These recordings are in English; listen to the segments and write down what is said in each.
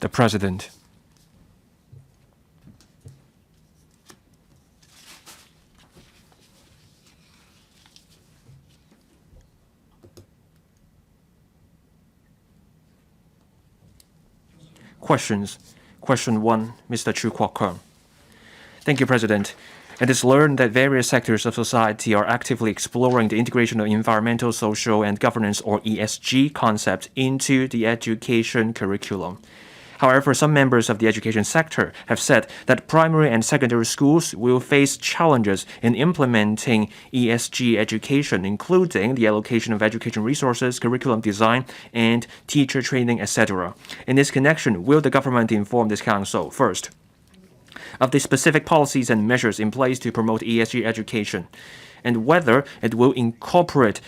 The President. Questions. Question 1, Mr. CHU Kwok-keung. Thank you, President. It is learned that various sectors of society are actively exploring the integration of environmental, social, and governance, or ESG, concepts into the education curriculum. However, some members of the education sector have said that primary and secondary schools will face challenges in implementing ESG education, including the allocation of education resources, curriculum design, and teacher training, etc. In this connection, will the government inform this council, first, of the specific policies and measures in place to promote ESG education, and whether it will incorporate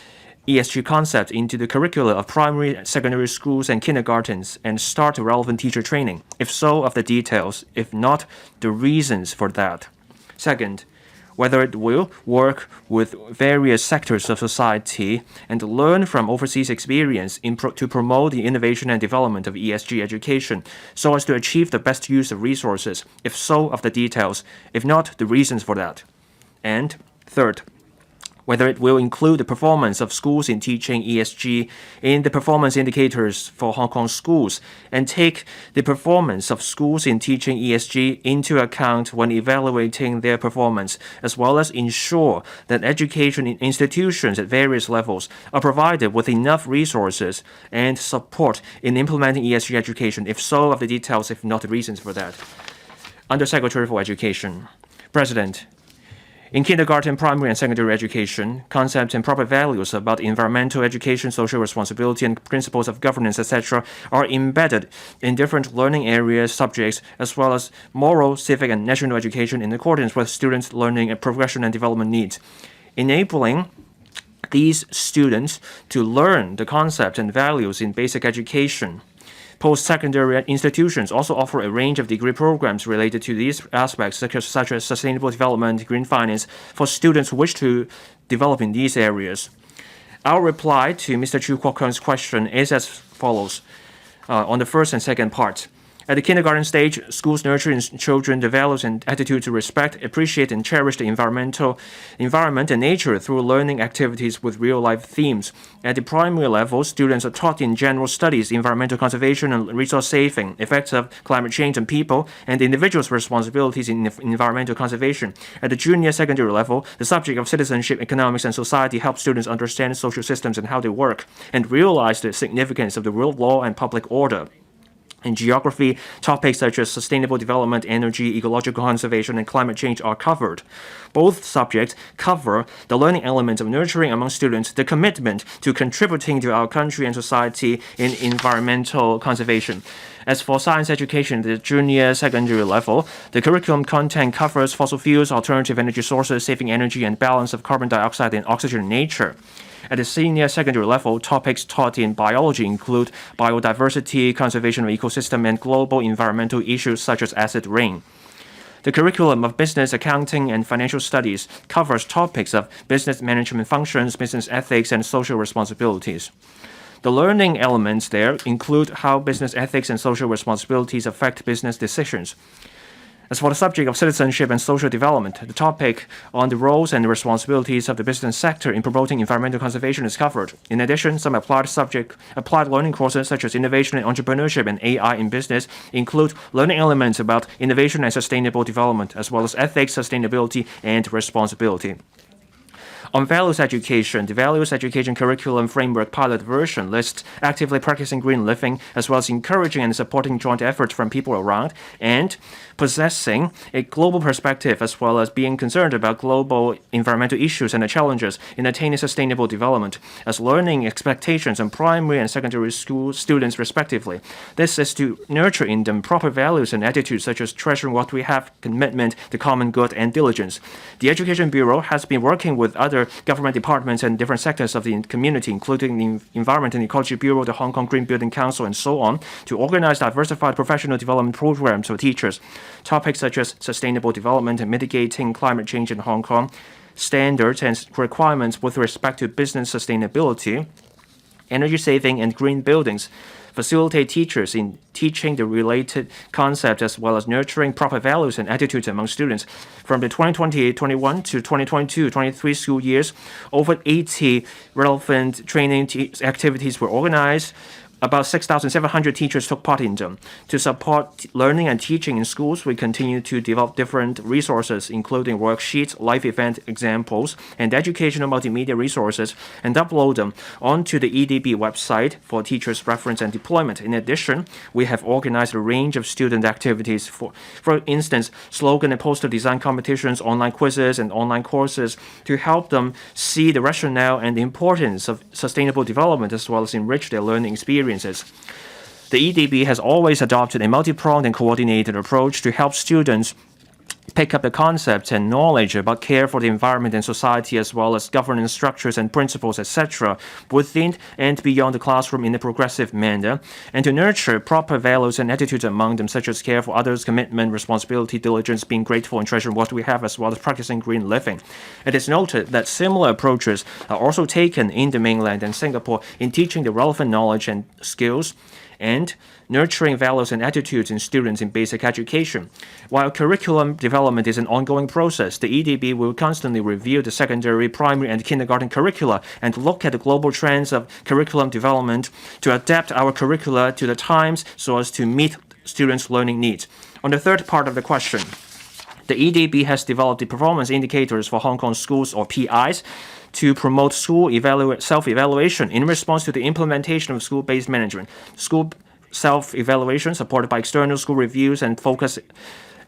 ESG concepts into the curricula of primary, secondary schools and kindergartens and start relevant teacher training? If so, of the details. If not, the reasons for that. Second, whether it will work with various sectors of society and learn from overseas experience to promote the innovation and development of ESG education so as to achieve the best use of resources. If so, of the details. If not, the reasons for that. And third, whether it will include the performance of schools in teaching ESG in the performance indicators for Hong Kong schools and take the performance of schools in teaching ESG into account when evaluating their performance, as well as ensure that education institutions at various levels are provided with enough resources and support in implementing ESG education. If so, of the details. If not, the reasons for that. Undersecretary for Education. President, in kindergarten, primary, and secondary education, concepts and proper values about environmental education, social responsibility, and principles of governance, etc., are embedded in different learning areas, subjects, as well as moral, civic, and national education in accordance with students' learning and progression and development needs. Enabling these students to learn the concepts and values in basic education. Post-secondary institutions also offer a range of degree programs related to these aspects, such as sustainable development, green finance, for students who wish to develop in these areas. Our reply to Mr. CHU Kwok-keung's question is as follows on the first and second part. At the kindergarten stage, schools nurture in children the values and attitude to respect, appreciate, and cherish the environment and nature through learning activities with real-life themes. At the primary level, students are taught in general studies, environmental conservation and resource saving, effects of climate change on people, and individuals' responsibilities in environmental conservation. At the junior secondary level, the subject of citizenship, economics, and society helps students understand social systems and how they work, and realize the significance of the rule of law and public order. In geography, topics such as sustainable development, energy, ecological conservation, and climate change are covered. Both subjects cover the learning elements of nurturing among students the commitment to contributing to our country and society in environmental conservation. As for science education at the junior secondary level, the curriculum content covers fossil fuels, alternative energy sources, saving energy, and balance of carbon dioxide and oxygen in nature. At the senior secondary level, topics taught in biology include biodiversity, conservation of ecosystem, and global environmental issues such as acid rain. The curriculum of business, accounting, and financial studies covers topics of business management functions, business ethics, and social responsibilities. The learning elements there include how business ethics and social responsibilities affect business decisions. As for the subject of citizenship and social development, the topic on the roles and responsibilities of the business sector in promoting environmental conservation is covered. In addition, some applied learning courses such as innovation and entrepreneurship and AI in business include learning elements about innovation and sustainable development, as well as ethics, sustainability, and responsibility. On values education, the values education curriculum framework pilot version lists actively practicing green living, as well as encouraging and supporting joint efforts from people around, and possessing a global perspective, as well as being concerned about global environmental issues and the challenges in attaining sustainable development as learning expectations on primary and secondary school students respectively. This is to nurture in them proper values and attitudes such as treasuring what we have, commitment, the common good, and diligence. The Education Bureau has been working with other government departments and different sectors of the community, including the Environment and Ecology Bureau, the Hong Kong Green Building Council, and so on, to organize diversified professional development programs for teachers. Topics such as sustainable development and mitigating climate change in Hong Kong, standards and requirements with respect to business sustainability, energy saving and green buildings, facilitate teachers in teaching the related concepts as well as nurturing proper values and attitudes among students. From the 2020-21 to 2022-23 school years, over 80 relevant training activities were organized. About 6,700 teachers took part in them. To support learning and teaching in schools, we continue to develop different resources, including worksheets, live event examples, and educational multimedia resources, and upload them onto the EDB website for teachers' reference and deployment. In addition, we have organized a range of student activities, for instance, slogan and poster design competitions, online quizzes, and online courses to help them see the rationale and the importance of sustainable development as well as enrich their learning experiences. The EDB has always adopted a multi-pronged and coordinated approach to help students pick up the concepts and knowledge about care for the environment and society as well as governance structures and principles, etc., within and beyond the classroom in a progressive manner, and to nurture proper values and attitudes among them, such as care for others, commitment, responsibility, diligence, being grateful and treasuring what we have, as well as practicing green living. It is noted that similar approaches are also taken in the mainland and Singapore in teaching the relevant knowledge and skills and nurturing values and attitudes in students in basic education. While curriculum development is an ongoing process, the EDB will constantly review the secondary, primary, and kindergarten curricula and look at the global trends of curriculum development to adapt our curricula to the times so as to meet students' learning needs. On the third part of the question, the EDB has developed the performance indicators for Hong Kong schools, or PIs, to promote school self-evaluation in response to the implementation of school-based management. School self-evaluation, supported by external school reviews and focus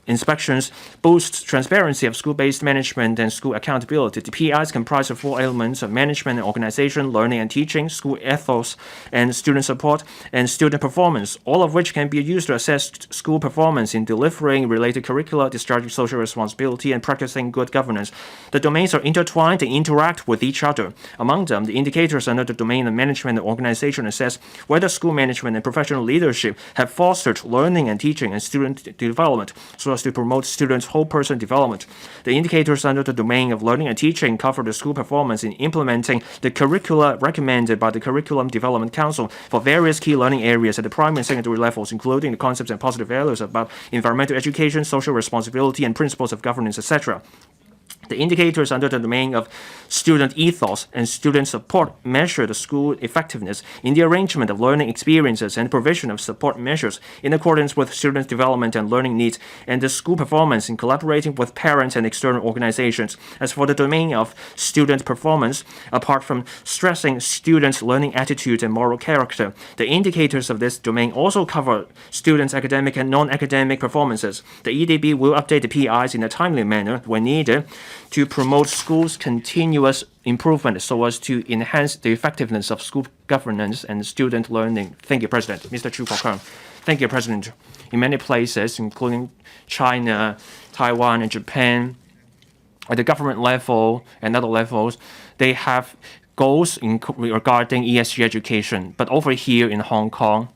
inspections, boosts transparency of school-based management and school accountability. The PIs comprise of 4 elements of management and organization, learning and teaching, school ethos, and student support, and student performance, all of which can be used to assess school performance in delivering related curricula, discharging social responsibility, and practicing good governance. The domains are intertwined and interact with each other. Among them, the indicators under the domain of management and organization assess whether school management and professional leadership have fostered learning and teaching and student development so as to promote students' whole person development. The indicators under the domain of learning and teaching cover the school performance in implementing the curricula recommended by the Curriculum Development Council for various key learning areas at the primary and secondary levels, including the concepts and positive values about environmental education, social responsibility, and principles of governance, etc. The indicators under the domain of student ethos and student support measure the school effectiveness in the arrangement of learning experiences and provision of support measures in accordance with students' development and learning needs, and the school performance in collaborating with parents and external organizations. As for the domain of student performance, apart from stressing students' learning attitude and moral character, the indicators of this domain also cover students' academic and non-academic performances. The EDB will update the PIs in a timely manner when needed to promote schools' continuous improvement so as to enhance the effectiveness of school governance and student learning. Thank you, President. Mr. CHU Kwok-keung. Thank you, President. In many places, including China, Taiwan, and Japan, at the government level and other levels, they have goals regarding ESG education. But over here in Hong Kong,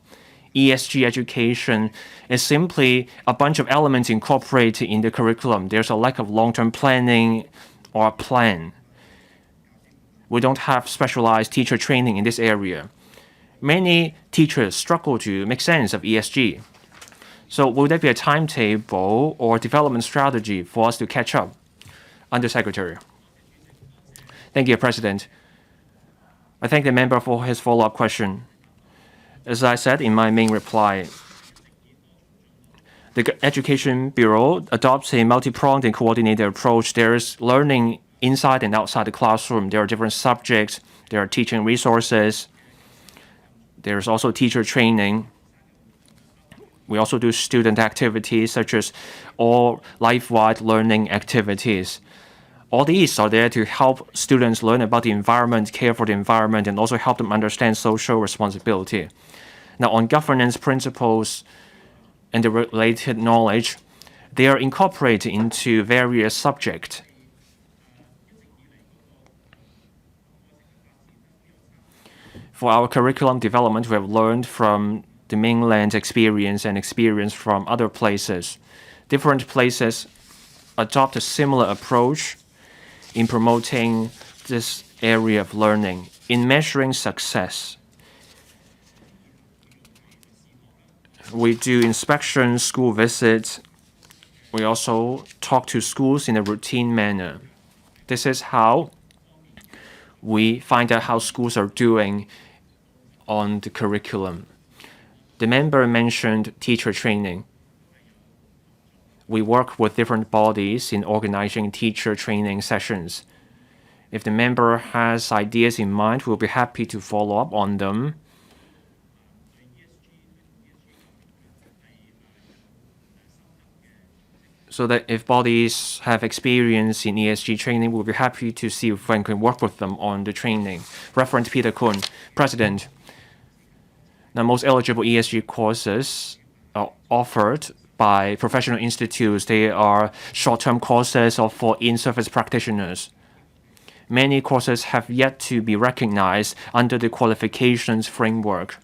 ESG education is simply a bunch of elements incorporated in the curriculum. There's a lack of long-term planning or plan. We don't have specialized teacher training in this area. Many teachers struggle to make sense of ESG. So will there be a timetable or development strategy for us to catch up? Undersecretary. Thank you, President. I thank the member for his follow-up question. As I said in my main reply, the Education Bureau adopts a multi-pronged and coordinated approach. There is learning inside and outside the classroom. There are different subjects. There are teaching resources. There is also teacher training. We also do student activities such as all life-wide learning activities. All these are there to help students learn about the environment, care for the environment, and also help them understand social responsibility. Now, on governance principles and the related knowledge, they are incorporated into various subjects. For our curriculum development, we have learned from the mainland experience and experience from other places. Different places adopt a similar approach in promoting this area of learning, in measuring success. We do inspection, school visits. We also talk to schools in a routine manner. This is how we find out how schools are doing on the curriculum. The member mentioned teacher training. We work with different bodies in organizing teacher training sessions. If the member has ideas in mind, we'll be happy to follow up on them. So that if bodies have experience in ESG training, we'll be happy to see if we can work with them on the training. Reverend Peter Kun, President. Now, most eligible ESG courses are offered by professional institutes. They are short-term courses or for in-service practitioners. Many courses have yet to be recognized under the qualifications framework.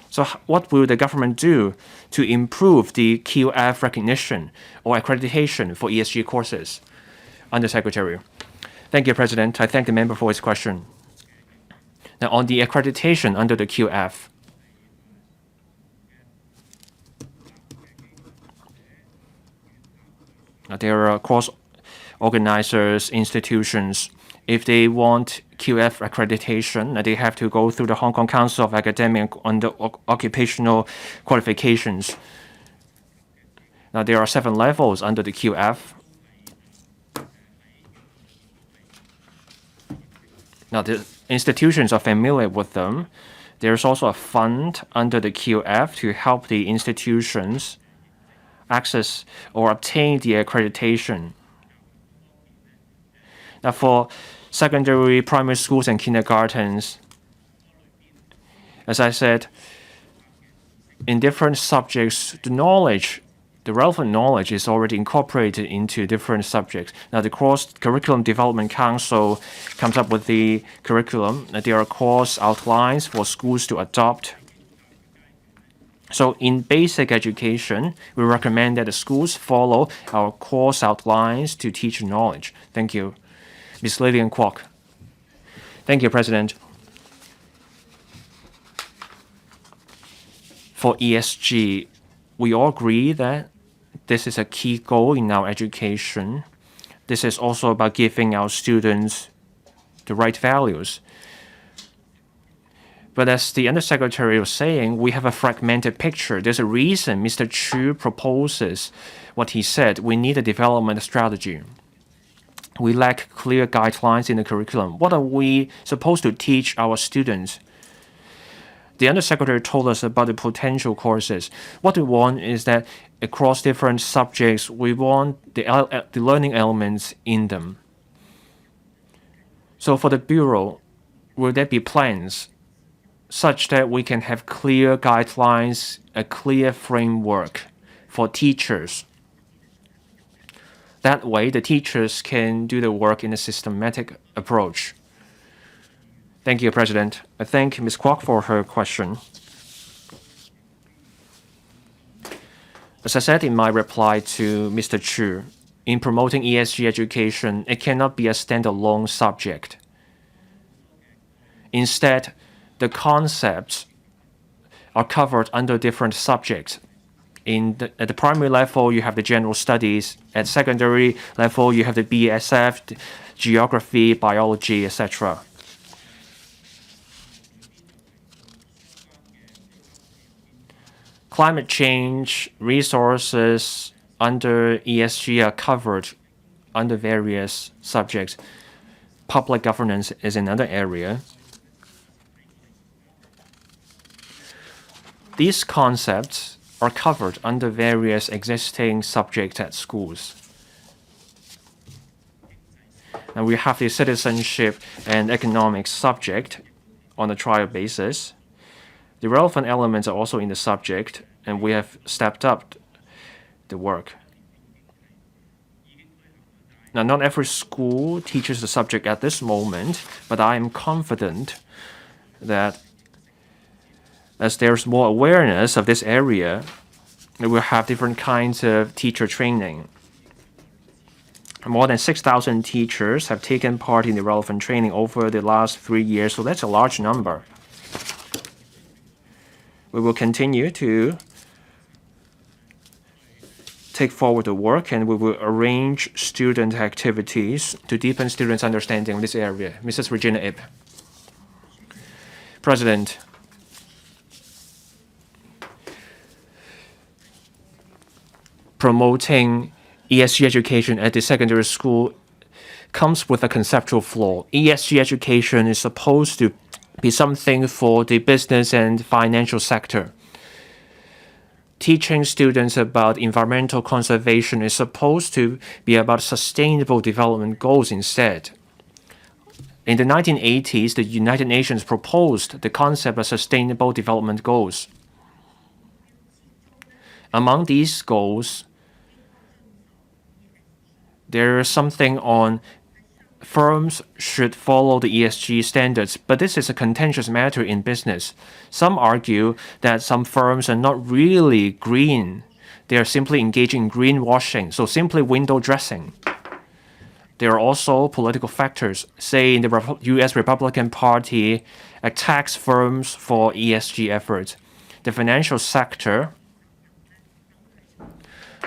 So what will the government do to improve the QF recognition or accreditation for ESG courses? Undersecretary. Thank you, President. I thank the member for his question. Now, on the accreditation under the QF, there are course organizers, institutions. If they want QF accreditation, they have to go through the Hong Kong Council of Academic and Occupational Qualifications. Now, there are 7 levels under the QF. Now, the institutions are familiar with them. There's also a fund under the QF to help the institutions access or obtain the accreditation. Now, for secondary, primary schools and kindergartens, as I said, in different subjects, the relevant knowledge is already incorporated into different subjects. Now, the Cross Curriculum Development Council comes up with the curriculum. There are course outlines for schools to adopt. So in basic education, we recommend that the schools follow our course outlines to teach knowledge. Thank you. Ms. Lillian Kwok. Thank you, President. For ESG, we all agree that this is a key goal in our education. This is also about giving our students the right values. But as the Undersecretary was saying, we have a fragmented picture. There's a reason Mr. Chu proposes what he said. We need a development strategy. We lack clear guidelines in the curriculum. What are we supposed to teach our students? The Undersecretary told us about the potential courses. What we want is that across different subjects, we want the learning elements in them. So for the Bureau, will there be plans such that we can have clear guidelines, a clear framework for teachers? That way, the teachers can do the work in a systematic approach. Thank you, President. I thank Ms. Kwok for her question. As I said in my reply to Mr. Chu, in promoting ESG education, it cannot be a standalone subject. Instead, the concepts are covered under different subjects. At the primary level, you have the general studies. At secondary level, you have the BSF, geography, biology, etc. Climate change, resources under ESG are covered under various subjects. Public governance is another area. These concepts are covered under various existing subjects at schools. And we have the citizenship and economics subject on a trial basis. The relevant elements are also in the subject, and we have stepped up the work. Now, not every school teaches the subject at this moment, but I am confident that as there's more awareness of this area, we will have different kinds of teacher training. More than 6,000 teachers have taken part in the relevant training over the last 3 years, so that's a large number. We will continue to take forward the work, and we will arrange student activities to deepen students' understanding of this area. Mrs. Regina Ip. President, promoting ESG education at the secondary school comes with a conceptual flaw. ESG education is supposed to be something for the business and financial sector. Teaching students about environmental conservation is supposed to be about sustainable development goals instead. In the 1980s, the United Nations proposed the concept of sustainable development goals. Among these goals, there is something on firms should follow the ESG standards, but this is a contentious matter in business. Some argue that some firms are not really green. They are simply engaging in greenwashing, so simply window dressing. There are also political factors. Say, the U.S. Republican Party attacks firms for ESG efforts. The financial sector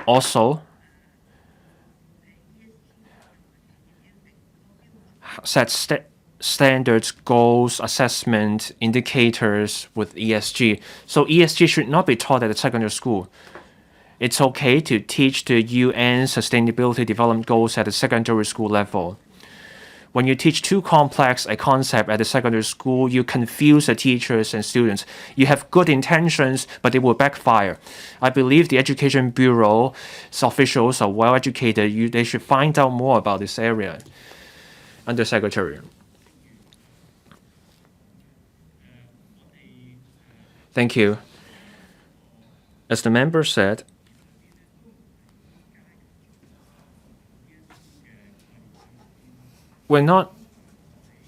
also sets standards, goals, assessment, indicators with ESG. So ESG should not be taught at the secondary school. It's okay to teach the UN Sustainability Development Goals at the secondary school level. When you teach too complex a concept at the secondary school, you confuse the teachers and students. You have good intentions, but they will backfire. I believe the Education Bureau's officials are well educated. They should find out more about this area. Undersecretary. Thank you. As the member said, we're not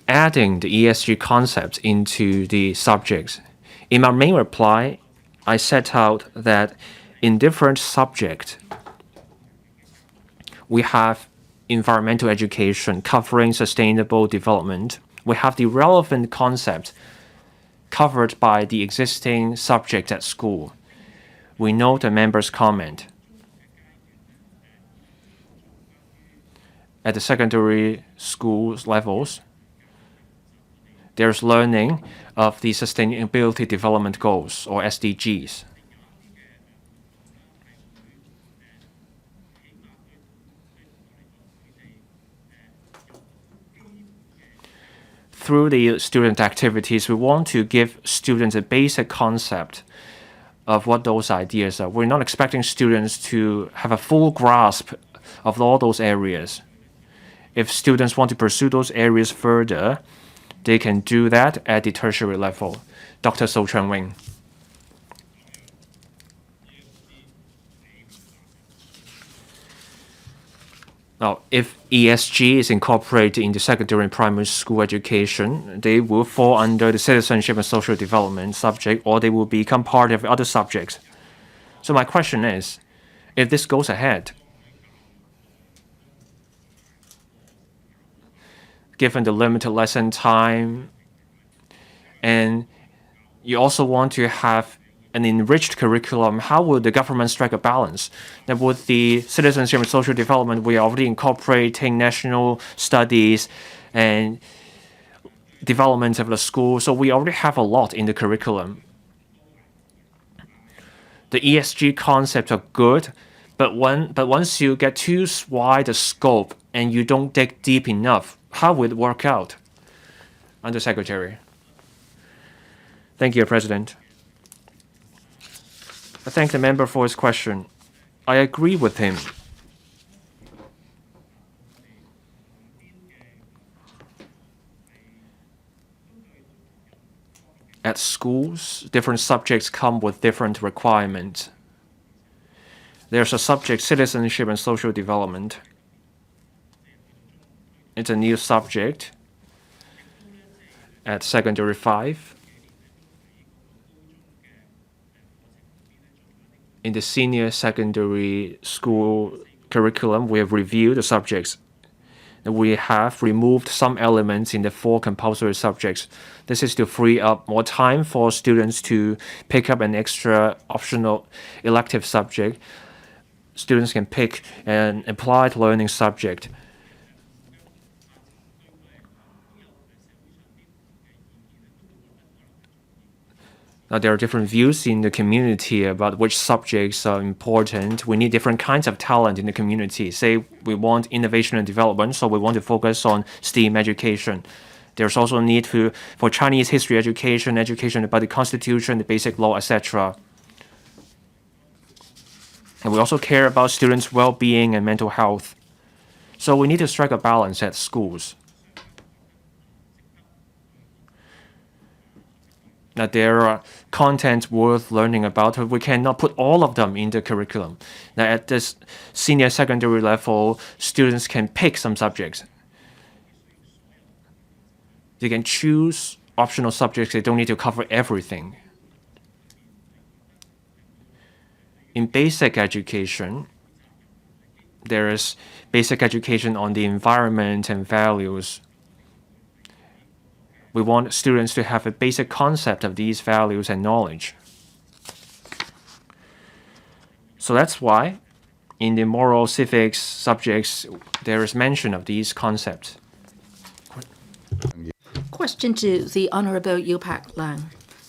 adding the ESG concept into the subjects. In my main reply, I set out that in different subjects, we have environmental education covering sustainable development. We have the relevant concept covered by the existing subject at school. We note the member's comment. At the secondary school levels, there's learning of the Sustainability Development Goals, or SDGs. Through the student activities, we want to give students a basic concept of what those ideas are. We're not expecting students to have a full grasp of all those areas. If students want to pursue those areas further, they can do that at the tertiary level. Dr. So Chun-wing. Now, if ESG is incorporated in the secondary and primary school education, they will fall under the citizenship and social development subject, or they will become part of other subjects. So my question is, if this goes ahead, given the limited lesson time, and you also want to have an enriched curriculum, how would the government strike a balance? That with the citizenship and social development, we are already incorporating national studies and development of the school, so we already have a lot in the curriculum. The ESG concepts are good, but once you get too wide a scope and you don't dig deep enough, how would it work out? Undersecretary. Thank you, President. I thank the member for his question. I agree with him. At schools, different subjects come with different requirements. There's a subject, citizenship and social development. It's a new subject at secondary 5. In the senior secondary school curriculum, we have reviewed the subjects. And we have removed some elements in the 4 compulsory subjects. This is to free up more time for students to pick up an extra optional elective subject. students can pick an applied learning subject. Now, there are different views in the community about which subjects are important. We need different kinds of talent in the community. Say we want innovation and development, so we want to focus on STEAM education. There's also a need for Chinese history education, education about the constitution, the basic law, etc. And we also care about students' well-being and mental health. So we need to strike a balance at schools. Now, there are content worth learning about, but we cannot put all of them in the curriculum. Now, at this senior secondary level, students can pick some subjects. They can choose optional subjects. They don't need to cover everything. In basic education, there is basic education on the environment and values. We want students to have a basic concept of these values and knowledge. So that's why in the moral civics subjects, there is mention of these concepts. Question to the Honorable YIU Pak-leung.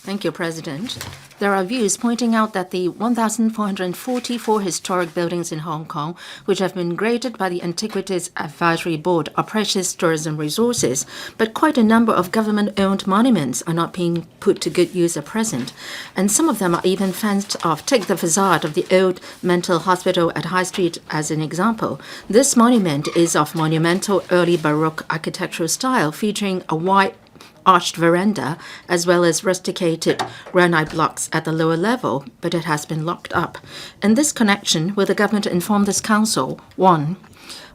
Thank you, President. There are views pointing out that the 1,444 historic buildings in Hong Kong, which have been graded by the Antiquities Advisory Board, are precious tourism resources, but quite a number of government-owned monuments are not being put to good use at present, and some of them are even fenced off. Take the facade of the old mental hospital at High Street as an example. This monument is of monumental early Baroque architectural style, featuring a wide arched veranda, as well as rusticated granite blocks at the lower level, but it has been locked up. In this connection, will the government inform this council, 1,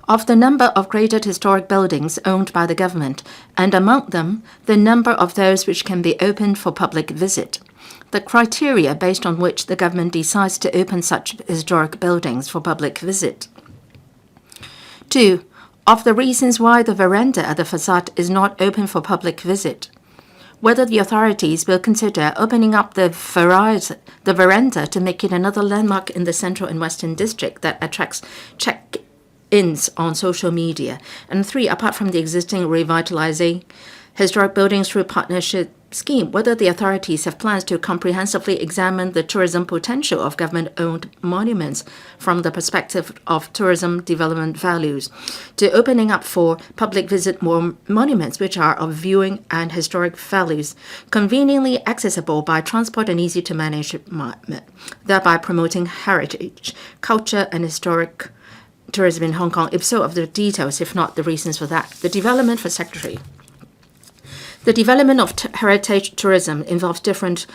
of the number of graded historic buildings owned by the government, and among them, the number of those which can be opened for public visit, the criteria based on which the government decides to open such historic buildings for public visit. 2, of the reasons why the veranda at the facade is not open for public visit, whether the authorities will consider opening up the veranda to make it another landmark in the Central and Western District that attracts check-ins on social media. And 3, apart from the existing revitalizing historic buildings through partnership scheme, whether the authorities have plans to comprehensively examine the tourism potential of government-owned monuments from the perspective of tourism development values, to opening up for public visit more monuments which are of viewing and historic values, conveniently accessible by transport and easy to manage, thereby promoting heritage, culture, and historic tourism in Hong Kong. If so, of the details, if not the reasons for that. The development for Secretary. The development of heritage tourism involves different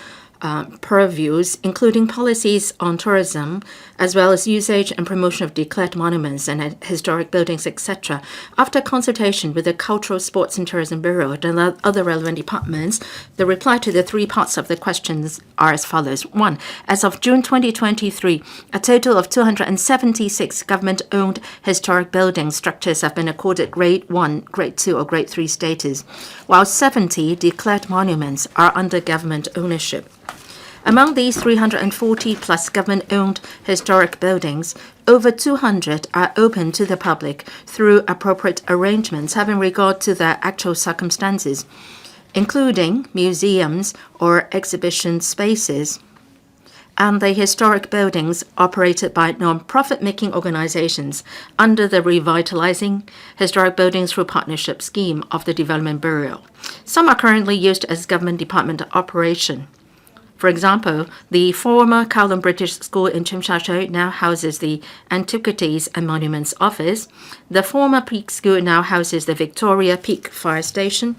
purviews, including policies on tourism, as well as usage and promotion of declared monuments and historic buildings, etc. After consultation with the Cultural, Sports and Tourism Bureau and other relevant departments, the reply to the 3 parts of the questions are as follows. 1. As of June 2023, a total of 276 government-owned historic building structures have been accorded Grade 1, Grade 2, or Grade 3 status, while 70 declared monuments are under government ownership. Among these 340-plus government-owned historic buildings, over 200 are open to the public through appropriate arrangements having regard to their actual circumstances, including museums or exhibition spaces, and the historic buildings operated by non-profit-making organizations under the Revitalizing Historic Buildings Through Partnership scheme of the Development Bureau. Some are currently used as government department operation. For example, the former Kowloon British School in Tsim Sha Tsui now houses the Antiquities and Monuments Office. The former Peak School now houses the Victoria Peak Fire Station.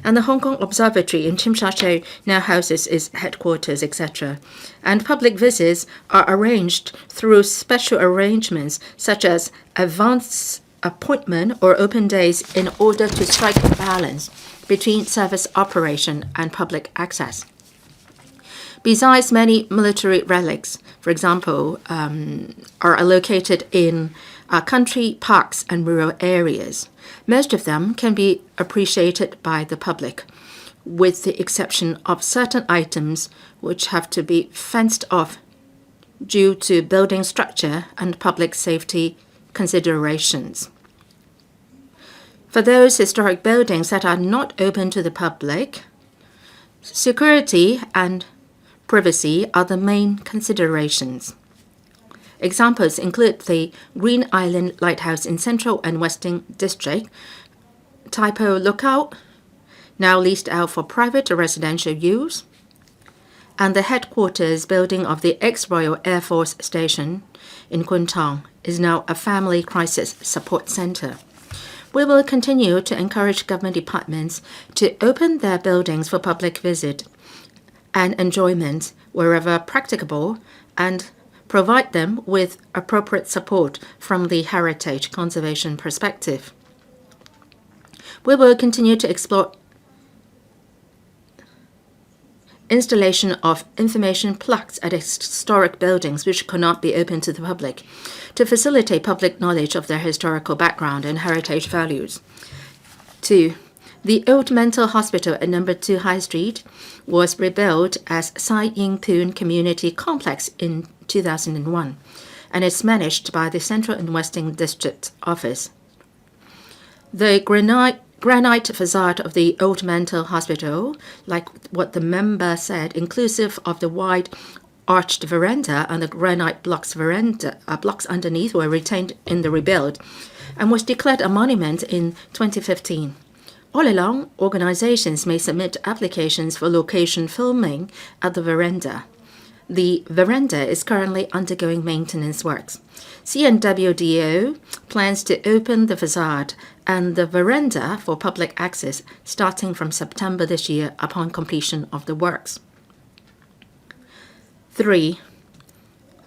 And the Hong Kong Observatory in Tsim Sha Tsui now houses its headquarters, etc. And public visits are arranged through special arrangements such as advance appointment or open days in order to strike a balance between service operation and public access. Besides, many military relics, for example, are located in country parks and rural areas. Most of them can be appreciated by the public, with the exception of certain items which have to be fenced off due to building structure and public safety considerations. For those historic buildings that are not open to the public, security and privacy are the main considerations. Examples include the Green Island Lighthouse in Central and Western District, Taipo Lookout, now leased out for private or residential use, and the headquarters building of the ex-Royal Air Force Station in Kwun Tong is now a family crisis support center. We will continue to encourage government departments to open their buildings for public visit and enjoyment wherever practicable and provide them with appropriate support from the heritage conservation perspective. We will continue to explore installation of information plaques at historic buildings which could not be open to the public to facilitate public knowledge of their historical background and heritage values. 2. The old mental hospital at No. 2 High Street was rebuilt as Sai Ying Poon Community Complex in 2001 and is managed by the Central and Western District Office. The granite facade of the old mental hospital, like what the member said, inclusive of the wide arched veranda and the granite blocks underneath, were retained in the rebuild and was declared a monument in 2015. All along, organizations may submit applications for location filming at the veranda. The veranda is currently undergoing maintenance works. CNWDO plans to open the facade and the veranda for public access starting from September this year upon completion of the works. 3.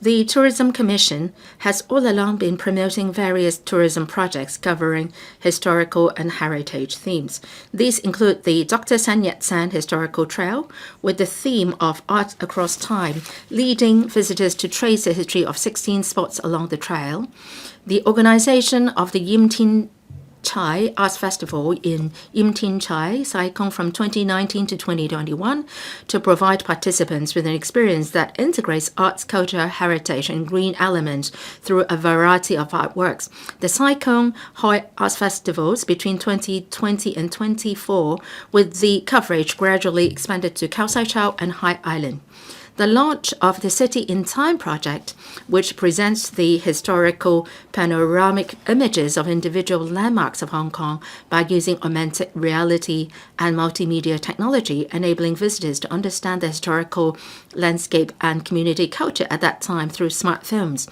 The Tourism Commission has all along been promoting various tourism projects covering historical and heritage themes. These include the Dr. Sun Yat-sen Historical Trail, with the theme of art across time, leading visitors to trace the history of 16 spots along the trail, the organization of the Yim Tin Chai Arts Festival in Yim Tin Chai, Sai Kung from 2019 to 2021 to provide participants with an experience that integrates arts, culture, heritage, and green elements through a variety of artworks. The Sai Kung Hoi Arts Festivals between 2020 and 24, with the coverage gradually expanded to Khao Sai Chau and Hai Island. The launch of the City in Time project, which presents the historical panoramic images of individual landmarks of Hong Kong by using augmented reality and multimedia technology, enabling visitors to understand the historical landscape and community culture at that time through smart films.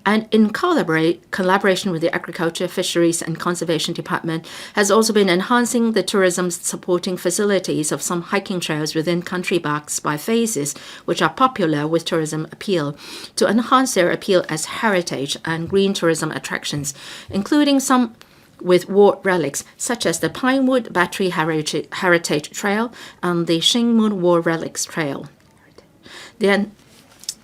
And in collaboration with the Agriculture, Fisheries and Conservation Department, has also been enhancing the tourism supporting facilities of some hiking trails within country parks by phases, which are popular with tourism appeal, to enhance their appeal as heritage and green tourism attractions, including some with war relics, such as the Pinewood Battery Heritage Trail and the Shingmun War Relics Trail. Then,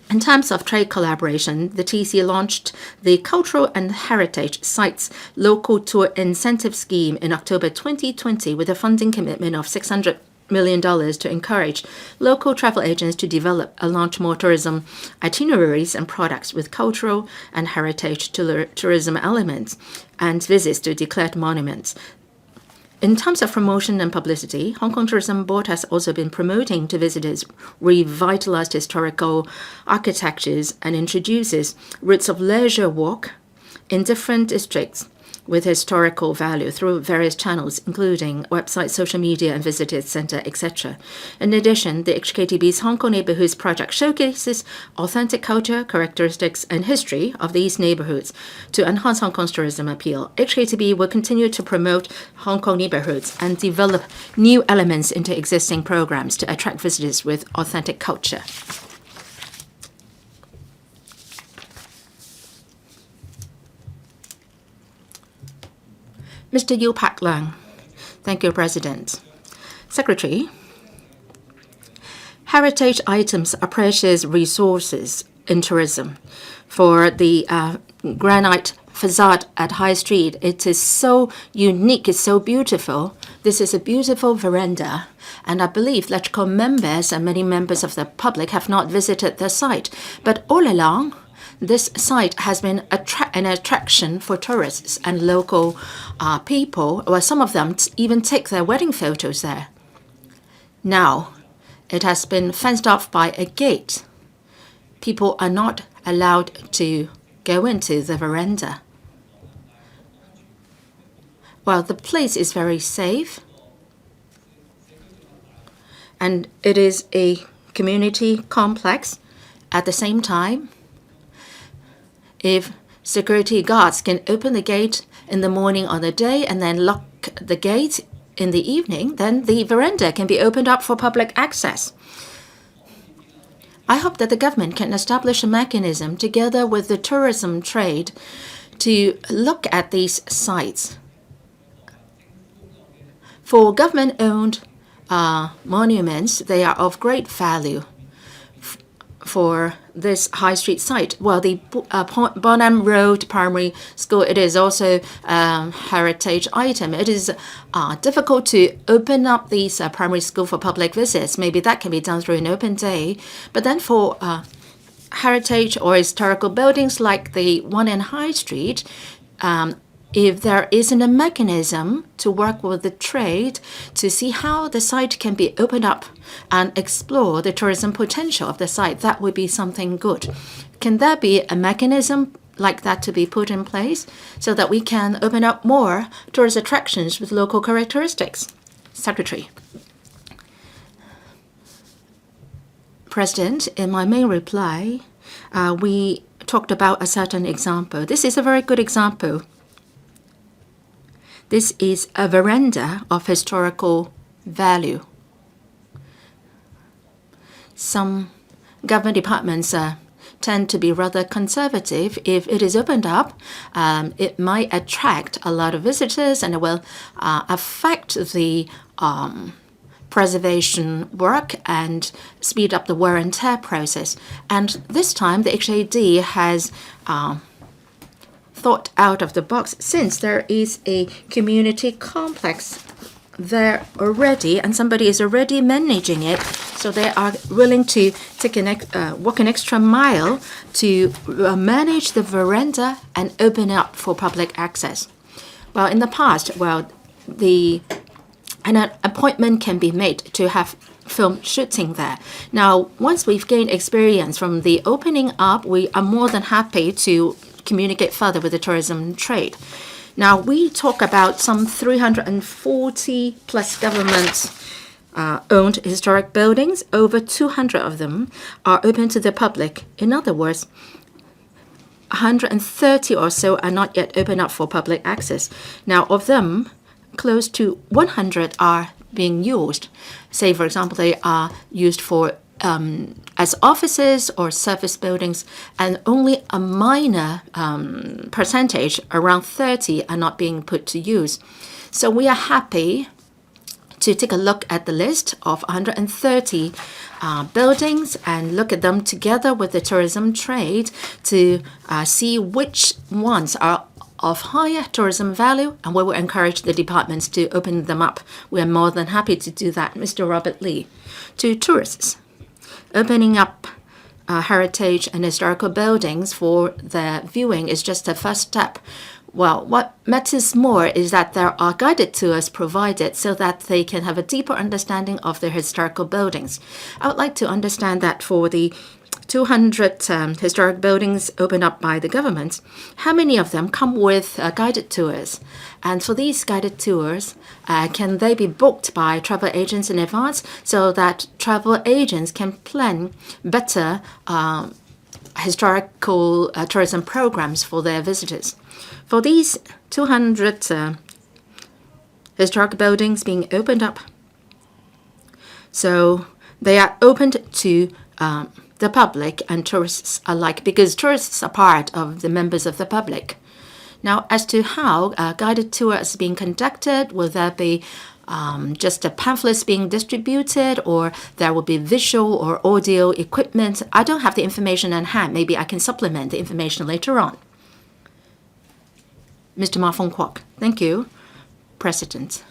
in terms of trade collaboration, the TC launched the Cultural and Heritage Sites Local Tour Incentive Scheme in October 2020 with a funding commitment of $600 million to encourage local travel agents to develop and launch more tourism itineraries and products with cultural and heritage tourism elements and visits to declared monuments. In terms of promotion and publicity, Hong Kong Tourism Board has also been promoting to visitors revitalized historical architectures and introduces routes of leisure walk in different districts with historical value through various channels, including websites, social media, and visitor center, etc. In addition, the HKTB's Hong Kong Neighborhoods project showcases authentic culture, characteristics, and history of these neighborhoods to enhance Hong Kong's tourism appeal. HKTB will continue to promote Hong Kong neighborhoods and develop new elements into existing programs to attract visitors with authentic culture. Mr. YIU Pak-leung. Thank you, President. Secretary, heritage items are precious resources in tourism. For the granite facade at High Street, it is so unique, it's so beautiful This is a beautiful veranda, and I believe electrical members and many members of the public have not visited the site. But all along, this site has been an attraction for tourists and local people, or some of them even take their wedding photos there. Now, it has been fenced off by a gate. People are not allowed to go into the veranda. Well, the place is very safe, and it is a community complex. At the same time, if security guards can open the gate in the morning or the day and then lock the gate in the evening, then the veranda can be opened up for public access. I hope that the government can establish a mechanism together with the tourism trade to look at these sites. For government-owned monuments, they are of great value for this high street site. Well, the Bonham Road Primary School, it is also a heritage item. It is difficult to open up these primary school for public visits. Maybe that can be done through an open day. But then for heritage or historical buildings like the one in High Street, if there isn't a mechanism to work with the trade to see how the site can be opened up and explore the tourism potential of the site, that would be something good. Can there be a mechanism like that to be put in place so that we can open up more tourist attractions with local characteristics? Secretary. President, in my main reply, we talked about a certain example. This is a very good example. This is a veranda of historical value. Some government departments tend to be rather conservative. If it is opened up, it might attract a lot of visitors and it will affect the preservation work and speed up the wear and tear process. And this time, the HAD has thought out of the box, since there is a community complex there already and somebody is already managing it, so they are willing to take walk an extra mile to manage the veranda and open up for public access. Well, in the past, an appointment can be made to have film shooting there. Now, once we've gained experience from the opening up, we are more than happy to communicate further with the tourism trade. Now, we talk about some 340 plus government-owned historic buildings. Over 200 of them are open to the public. In other words, 130 or so are not yet open up for public access. Now, of them, close to 100 are being used. Say, for example, they are used for as offices or service buildings, and only a minor percentage, around 30, are not being put to use. So we are happy to take a look at the list of 130 buildings and look at them together with the tourism trade to see which ones are of higher tourism value, and we will encourage the departments to open them up. We are more than happy to do that. Mr. Robert Lee. To tourists, opening up heritage and historical buildings for their viewing is just a first step. Well, what matters more is that there are guided tours provided so that they can have a deeper understanding of their historical buildings. I would like to understand that for the 200 historic buildings opened up by the government, how many of them come with guided tours? And for these guided tours, can they be booked by travel agents in advance so that travel agents can plan better historical tourism programs for their visitors? For these 200 historic buildings being opened up, so they are opened to the public and tourists alike, because tourists are part of the members of the public. Now, as to how guided tour is being conducted, will there be just a pamphlets being distributed, or there will be visual or audio equipment? I don't have the information on hand. Maybe I can supplement the information later on. Mr. Ma Fong Kwok. Thank you, President.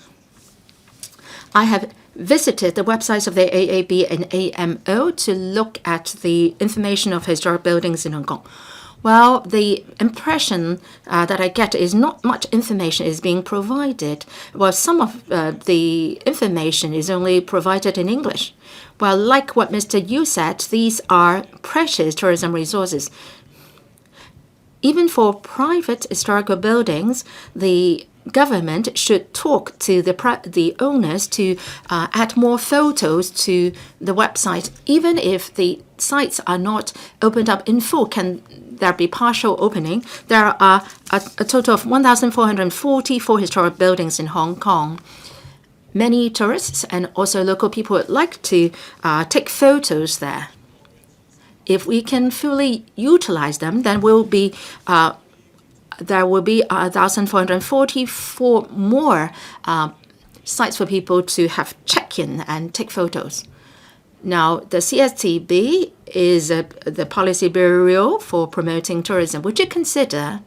I have visited the websites of the AAB and AMO to look at the information of historic buildings in Hong Kong. Well, the impression that I get is not much information is being provided. Well, some of the information is only provided in English. Well, like what Mr. Yu said, these are precious tourism resources. Even for private historical buildings, the government should talk to the owners to add more photos to the website. Even if the sites are not opened up in full, can there be partial opening? There are a total of 1,444 historic buildings in Hong Kong. Many tourists and also local people would like to take photos there. If we can fully utilize them, then there will be 1,444 more sites for people to have check-in and take photos. Now, the CSTB is the Policy Bureau for Promoting Tourism. Would you consider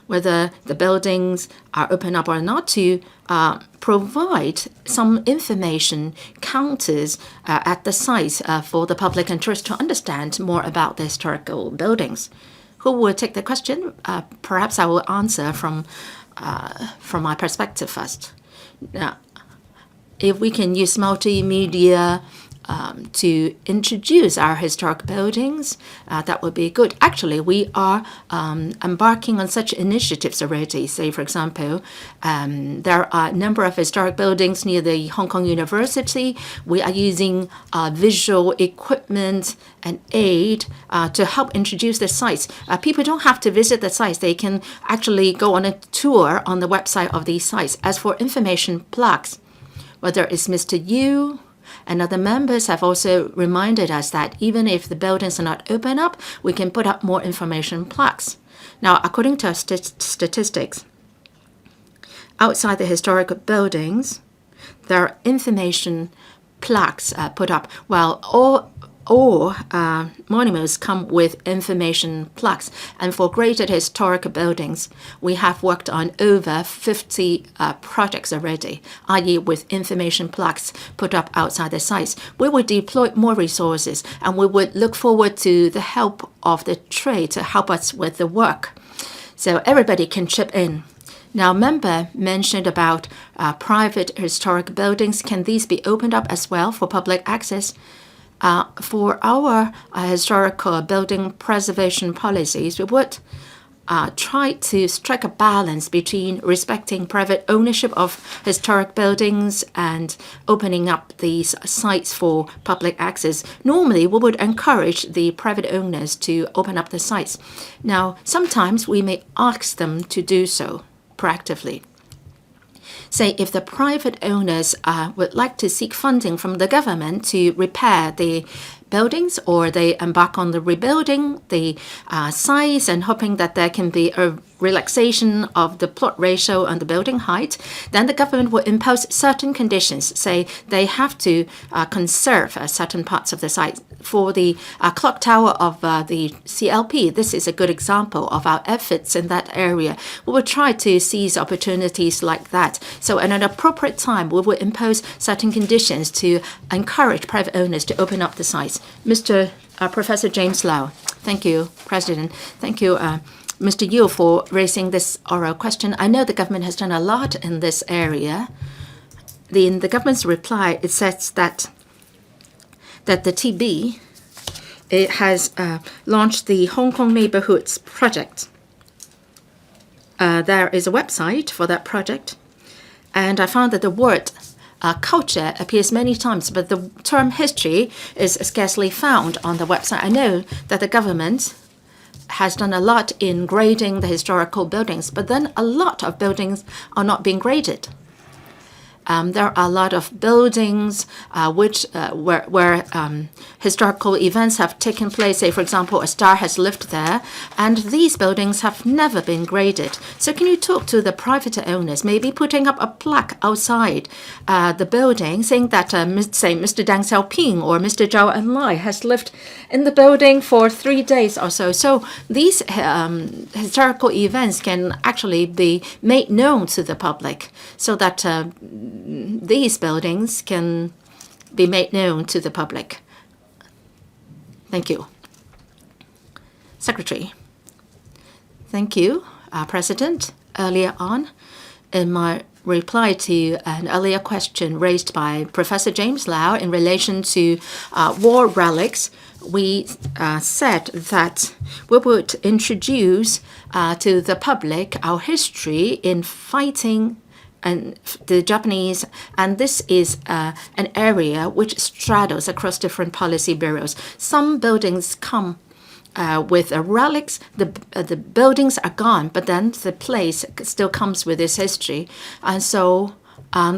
whether the buildings are open up or not to provide some information counters at the sites for the public and tourists to understand more about the historical buildings? Who will take the question? Perhaps I will answer from my perspective first. Now, if we can use multimedia to introduce our historic buildings, that would be good. Actually, we are embarking on such initiatives already. Say, for example, there are a number of historic buildings near the Hong Kong University. We are using visual equipment and aid to help introduce the sites. People don't have to visit the sites. They can actually go on a tour on the website of these sites. As for information plaques, whether it's Mr. Yu, and other members have also reminded us that even if the buildings are not open up, we can put up more information plaques. Now, according to our statistics, outside the historic buildings, there are information plaques put up. Well, all monuments come with information plaques. And for graded historic buildings, we have worked on over 50 projects already, i.e. with information plaques put up outside the sites. We would deploy more resources, and we would look forward to the help of the trade to help us with the work. So everybody can chip in. Now, member mentioned about private historic buildings. Can these be opened up as well for public access? For our historical building preservation policies, we would try to strike a balance between respecting private ownership of historic buildings and opening up these sites for public access. Normally, we would encourage the private owners to open up the sites. Now, sometimes we may ask them to do so proactively. Say, if the private owners would like to seek funding from the government to repair the buildings, or they embark on the rebuilding the sites and hoping that there can be a relaxation of the plot ratio and the building height, then the government will impose certain conditions. Say, they have to conserve certain parts of the site. For the clock tower of the CLP, this is a good example of our efforts in that area. We will try to seize opportunities like that. So at an appropriate time, we will impose certain conditions to encourage private owners to open up the sites. Professor James Lau. Thank you, President. Thank you, Mr. Yu, for raising this oral question. I know the government has done a lot in this area. In the government's reply, it says that the TB has launched the Hong Kong Neighborhoods Project. There is a website for that project, and I found that the word culture appears many times, but the term history is scarcely found on the website. I know that the government has done a lot in grading the historical buildings, but then a lot of buildings are not being graded. There are a lot of buildings where historical events have taken place. Say, for example, a star has lived there, and these buildings have never been graded. So can you talk to the private owners, maybe putting up a plaque outside the building saying that, say, Mr. Deng Xiaoping or Mr. Zhao Enlai has lived in the building for 3 days or so. So these historical events can actually be made known to the public so that these buildings can be made known to the public. Thank you. Secretary. Thank you, President. Earlier on, in my reply to an earlier question raised by Professor James Lau in relation to war relics, we said that we would introduce to the public our history in fighting and the Japanese, and this is an area which straddles across different policy bureaus. Some buildings come with relics. The buildings are gone, but then the place still comes with its history, and so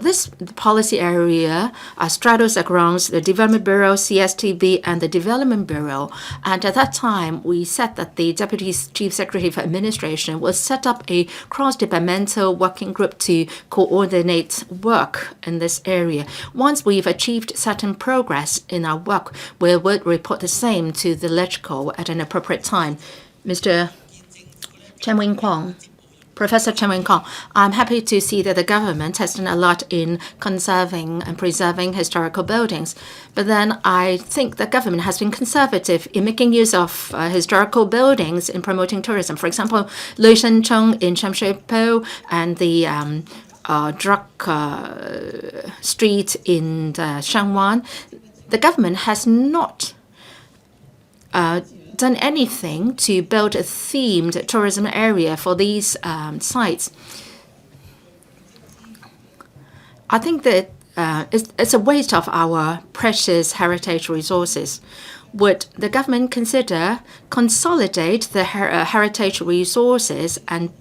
this policy area straddles across the Development Bureau, CSTB, and the Development Bureau. And at that time, we said that the Deputy Chief Secretary for Administration will set up a cross-departmental working group to coordinate work in this area. Once we've achieved certain progress in our work, we will report the same to the LegCo at an appropriate time. Mr. Chen Wing-kwong. Professor Chen Wing-kwong, I'm happy to see that the government has done a lot in conserving and preserving historical buildings. But then I think the government has been conservative in making use of historical buildings in promoting tourism. For example, Lui Shen Chung in Shamshui-po and the drug street in Shangwan. The government has not done anything to build a themed tourism area for these sites. I think that it's a waste of our precious heritage resources. Would the government consider consolidate the heritage resources and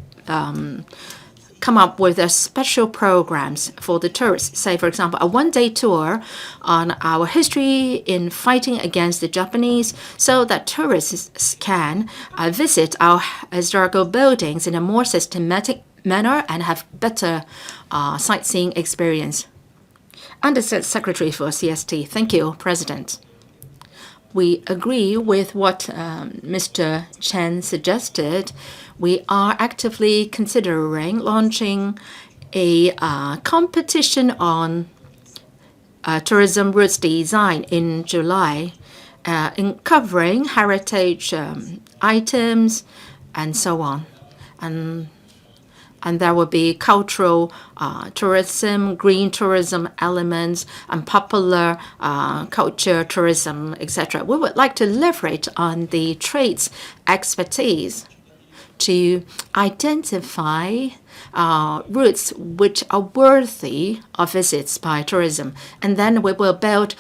come up with special programs for the tourists? Say, for example, a one-day tour on our history in fighting against the Japanese, so that tourists can visit our historical buildings in a more systematic manner and have better sightseeing experience. Under Secretary for CST. Thank you, President. We agree with what Mr. Chen suggested. We are actively considering launching a competition on tourism routes design in July, in covering heritage items and so on. And there will be cultural tourism, green tourism elements, and popular culture tourism, etc. We would like to leverage on the trade's expertise to identify routes which are worthy of visits by tourism. And then we will build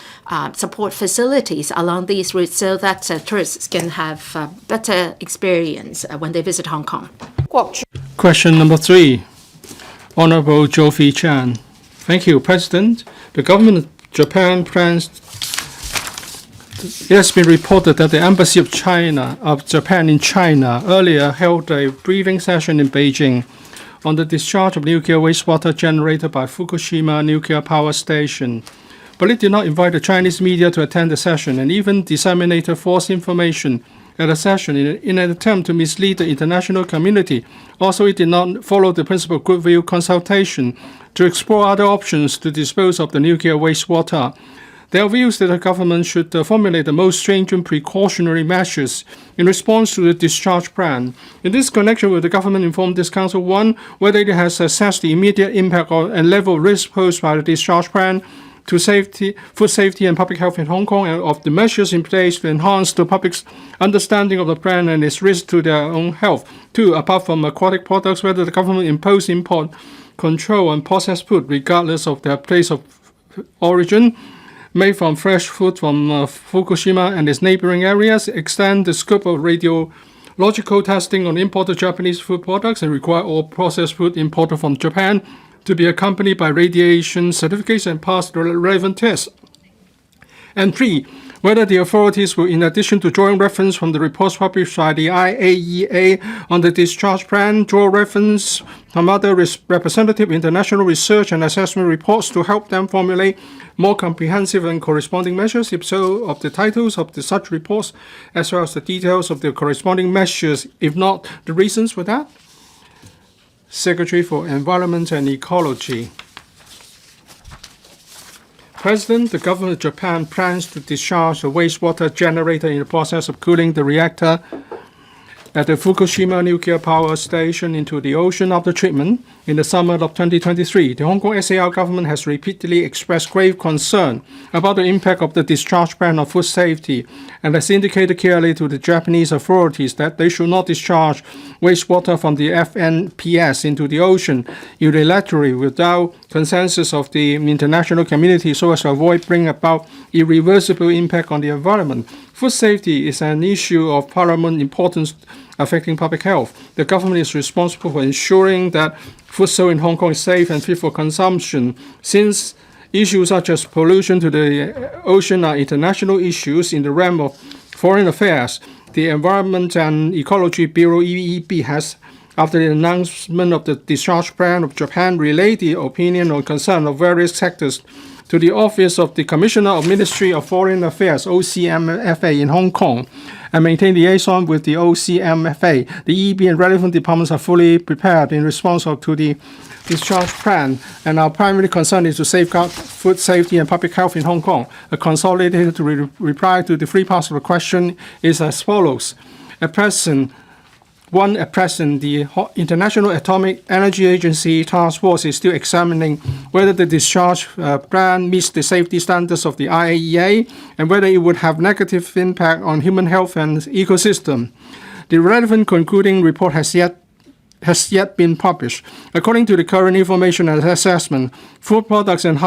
support facilities along these routes so that tourists can have better experience when they visit Hong Kong. Question number 3, Honorable Joephy CHAN. Thank you, President. The government of Japan plans. It has been reported that the Embassy of Japan in China earlier held a briefing session in Beijing on the discharge of nuclear wastewater generated by Fukushima nuclear power station. But it did not invite the Chinese media to attend the session and even disseminated false information at the session in an attempt to mislead the international community. Also, it did not follow the principle of goodwill consultation to explore other options to dispose of the nuclear wastewater. There are views that the government should formulate the most stringent precautionary measures in response to the discharge plan. In this connection, will the government inform this council, 1, whether it has assessed the immediate impact and level of risk posed by the discharge plan to food safety and public health in Hong Kong, and of the measures in place to enhance the public's understanding of the plan and its risk to their own health. 2, apart from aquatic products, whether the government impose import control on processed food regardless of their place of origin, made from fresh food from Fukushima and its neighboring areas, extend the scope of radiological testing on imported Japanese food products, and require all processed food imported from Japan to be accompanied by radiation certificates and pass the relevant tests. And 3, whether the authorities will, in addition to drawing reference from the reports published by the IAEA on the discharge plan, draw reference from other representative international research and assessment reports to help them formulate more comprehensive and corresponding measures. If so, of the titles of such reports, as well as the details of the corresponding measures. If not, the reasons for that. Secretary for Environment and Ecology. President, the government of Japan plans to discharge the wastewater generator in the process of cooling the reactor at the Fukushima nuclear power station into the ocean after treatment in the summer of 2023. The Hong Kong SAR government has repeatedly expressed grave concern about the impact of the discharge ban on food safety and has indicated clearly to the Japanese authorities that they should not discharge wastewater from the FNPS into the ocean unilaterally without consensus of the international community so as to avoid bringing about irreversible impact on the environment. Food safety is an issue of paramount importance affecting public health. The government is responsible for ensuring that food sold in Hong Kong is safe and fit for consumption. Since issues such as pollution to the ocean are international issues in the realm of foreign affairs, the Environment and Ecology Bureau (EEB) has, after the announcement of the discharge plan of Japan, relayed the opinion or concern of various sectors to the Office of the Commissioner of Ministry of Foreign Affairs (OCMFA) in Hong Kong and maintain liaison with the OCMFA. The EEB and relevant departments are fully prepared in response to the discharge plan, and our primary concern is to safeguard food safety and public health in Hong Kong. A consolidated reply to the three parts of the question is as follows. At present, the International Atomic Energy Agency Task Force is still examining whether the discharge plan meets the safety standards of the IAEA and whether it would have negative impact on human health and ecosystem. The relevant concluding report has yet been published. According to the current information and assessment, food products and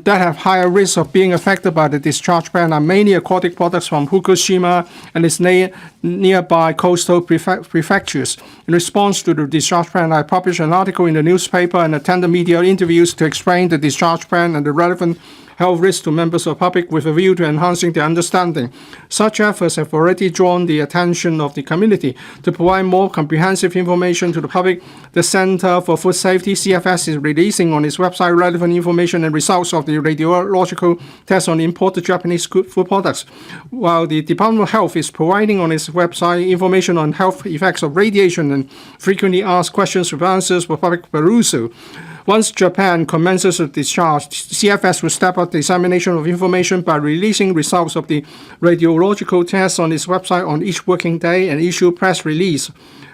that have higher risk of being affected by the discharge ban are mainly aquatic products from Fukushima and its nearby coastal prefectures. In response to the discharge ban, I published an article in the newspaper and attended media interviews to explain the discharge ban and the relevant health risks to members of the public with a view to enhancing their understanding. Such efforts have already drawn the attention of the community. To provide more comprehensive information to the public, the Center for Food Safety, CFS, is releasing on its website relevant information and results of the radiological tests on imported Japanese food products, while the Department of Health is providing on its website information on health effects of radiation and frequently asked questions with answers for public perusal. Once Japan commences the discharge, CFS will step up the dissemination of information by releasing results of the radiological tests on its website on each working day and issue press release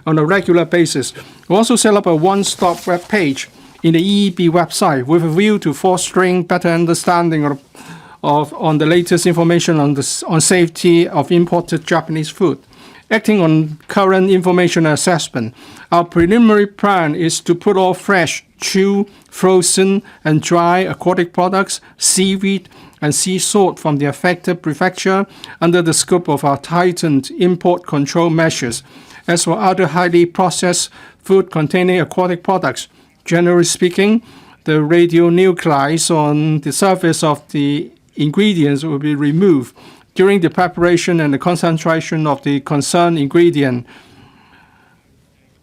on a regular basis. We'll also set up a one-stop web page in the EEB website with a view to fostering better understanding on the latest information on safety of imported Japanese food. Acting on current information assessment, our preliminary plan is to put all fresh, chilled, frozen, and dry aquatic products, seaweed, and sea salt from the affected prefecture under the scope of our tightened import control measures. As for other highly processed food containing aquatic products, generally speaking, the radionuclides on the surface of the ingredients will be removed during the preparation and the concentration of the concerned ingredient,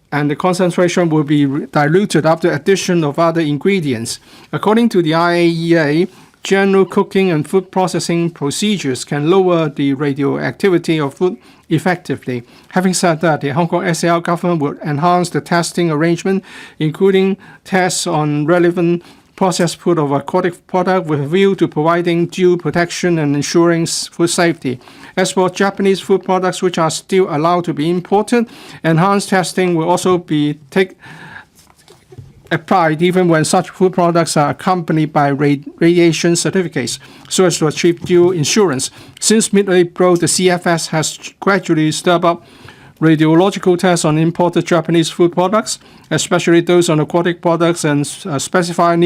and the concentration will be diluted after addition of other ingredients. According to the IAEA, general cooking and food processing procedures can lower the radioactivity of food effectively. Having said that, the Hong Kong SAR government will enhance the testing arrangement, including tests on relevant processed food of aquatic product with a view to providing due protection and ensuring food safety. As for Japanese food products which are still allowed to be imported, enhanced testing will also be applied even when such food products are accompanied by radiation certificates, so as to achieve due insurance. Since mid-April, the CFS has gradually stepped up radiological tests on imported Japanese food products, especially those on aquatic products and specified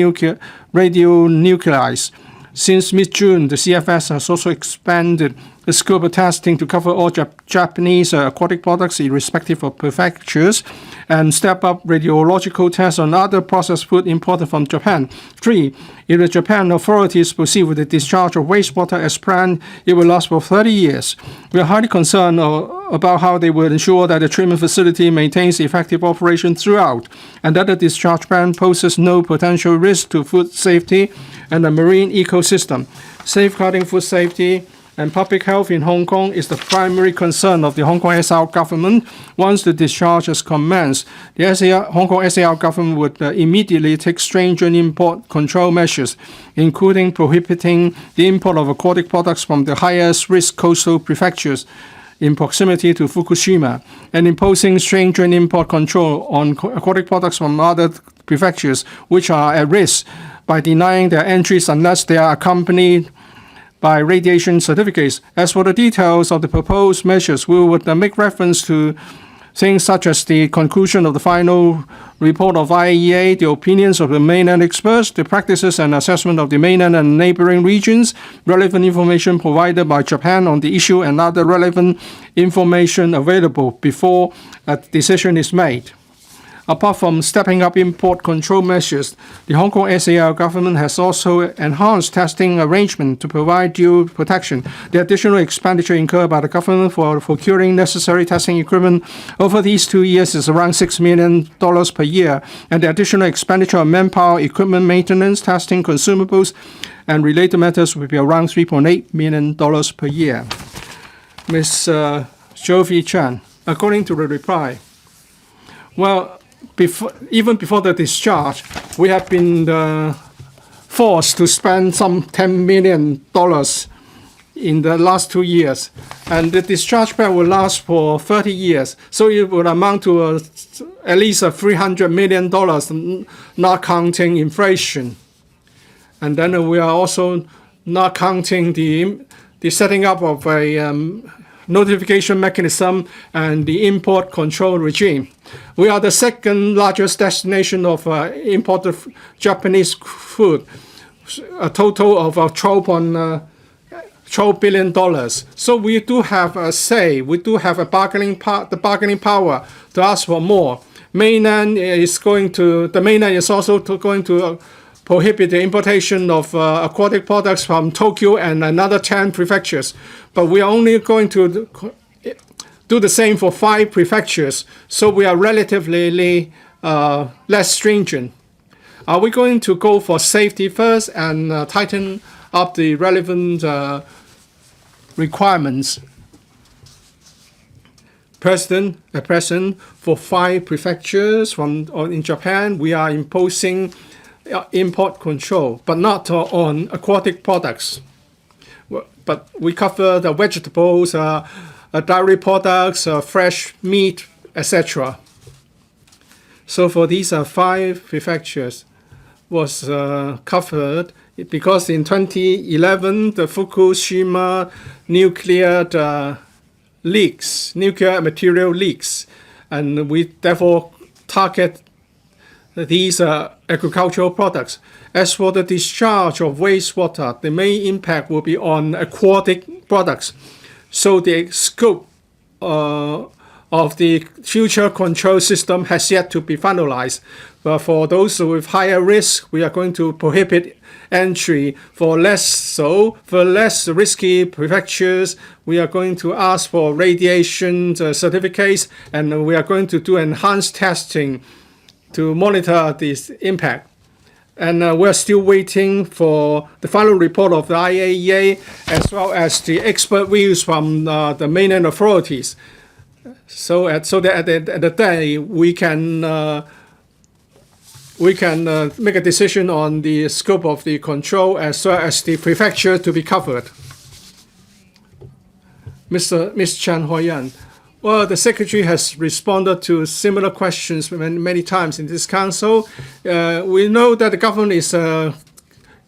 radionuclides. Since mid-June, the CFS has also expanded the scope of testing to cover all Japanese aquatic products irrespective of prefectures and step up radiological tests on other processed food imported from Japan. 3. If the Japan authorities proceed with the discharge of wastewater as planned, it will last for 30 years. We are highly concerned about how they will ensure that the treatment facility maintains effective operation throughout and that the discharge plan poses no potential risk to food safety and the marine ecosystem. Safeguarding food safety and public health in Hong Kong is the primary concern of the Hong Kong SAR government. Once the discharge has commenced, the Hong Kong SAR government would immediately take stringent import control measures, including prohibiting the import of aquatic products from the highest risk coastal prefectures in proximity to Fukushima, and imposing stringent import control on aquatic products from other prefectures which are at risk by denying their entries unless they are accompanied by radiation certificates. As for the details of the proposed measures, we would make reference to things such as the conclusion of the final report of IAEA, the opinions of the mainland experts, the practices and assessment of the mainland and neighboring regions, relevant information provided by Japan on the issue, and other relevant information available before a decision is made. Apart from stepping up import control measures, the Hong Kong SAR government has also enhanced testing arrangements to provide due protection. The additional expenditure incurred by the government for procuring necessary testing equipment over these 2 years is around $6 million per year, and the additional expenditure on manpower, equipment maintenance, testing, consumables, and related matters will be around $3.8 million per year. Ms. Joephy CHAN, according to the reply, well, even before the discharge, we have been forced to spend some $10 million in the last 2 years. And the discharge period will last for 30 years. So it would amount to at least $300 million, not counting inflation. And then we are also not counting the setting up of a notification mechanism and the import control regime. We are the second largest destination of imported Japanese food, a total of $12 billion. So we do have a say, we do have the bargaining power to ask for more. The mainland is also going to prohibit the importation of aquatic products from Tokyo and another 10 prefectures. But we are only going to do the same for 5 prefectures, so we are relatively less stringent. Are we going to go for safety first and tighten up the relevant requirements? At present, for 5 prefectures in Japan, we are imposing import control, but not on aquatic products. But we cover the vegetables, dairy products, fresh meat, etc. So for these 5 prefectures was covered because in 2011 the Fukushima nuclear material leaks, and we therefore target these agricultural products. As for the discharge of wastewater, the main impact will be on aquatic products. So the scope of the future control system has yet to be finalized. But for those with higher risk, we are going to prohibit entry. For less risky prefectures, we are going to ask for radiation certificates, and we are going to do enhanced testing to monitor this impact. And we're still waiting for the final report of the IAEA as well as the expert views from the mainland authorities. So that at the end of the day, we can make a decision on the scope of the control as well as the prefecture to be covered. Ms. Chan Hoi-yan. Well, the Secretary has responded to similar questions many times in this Council. We know that the government is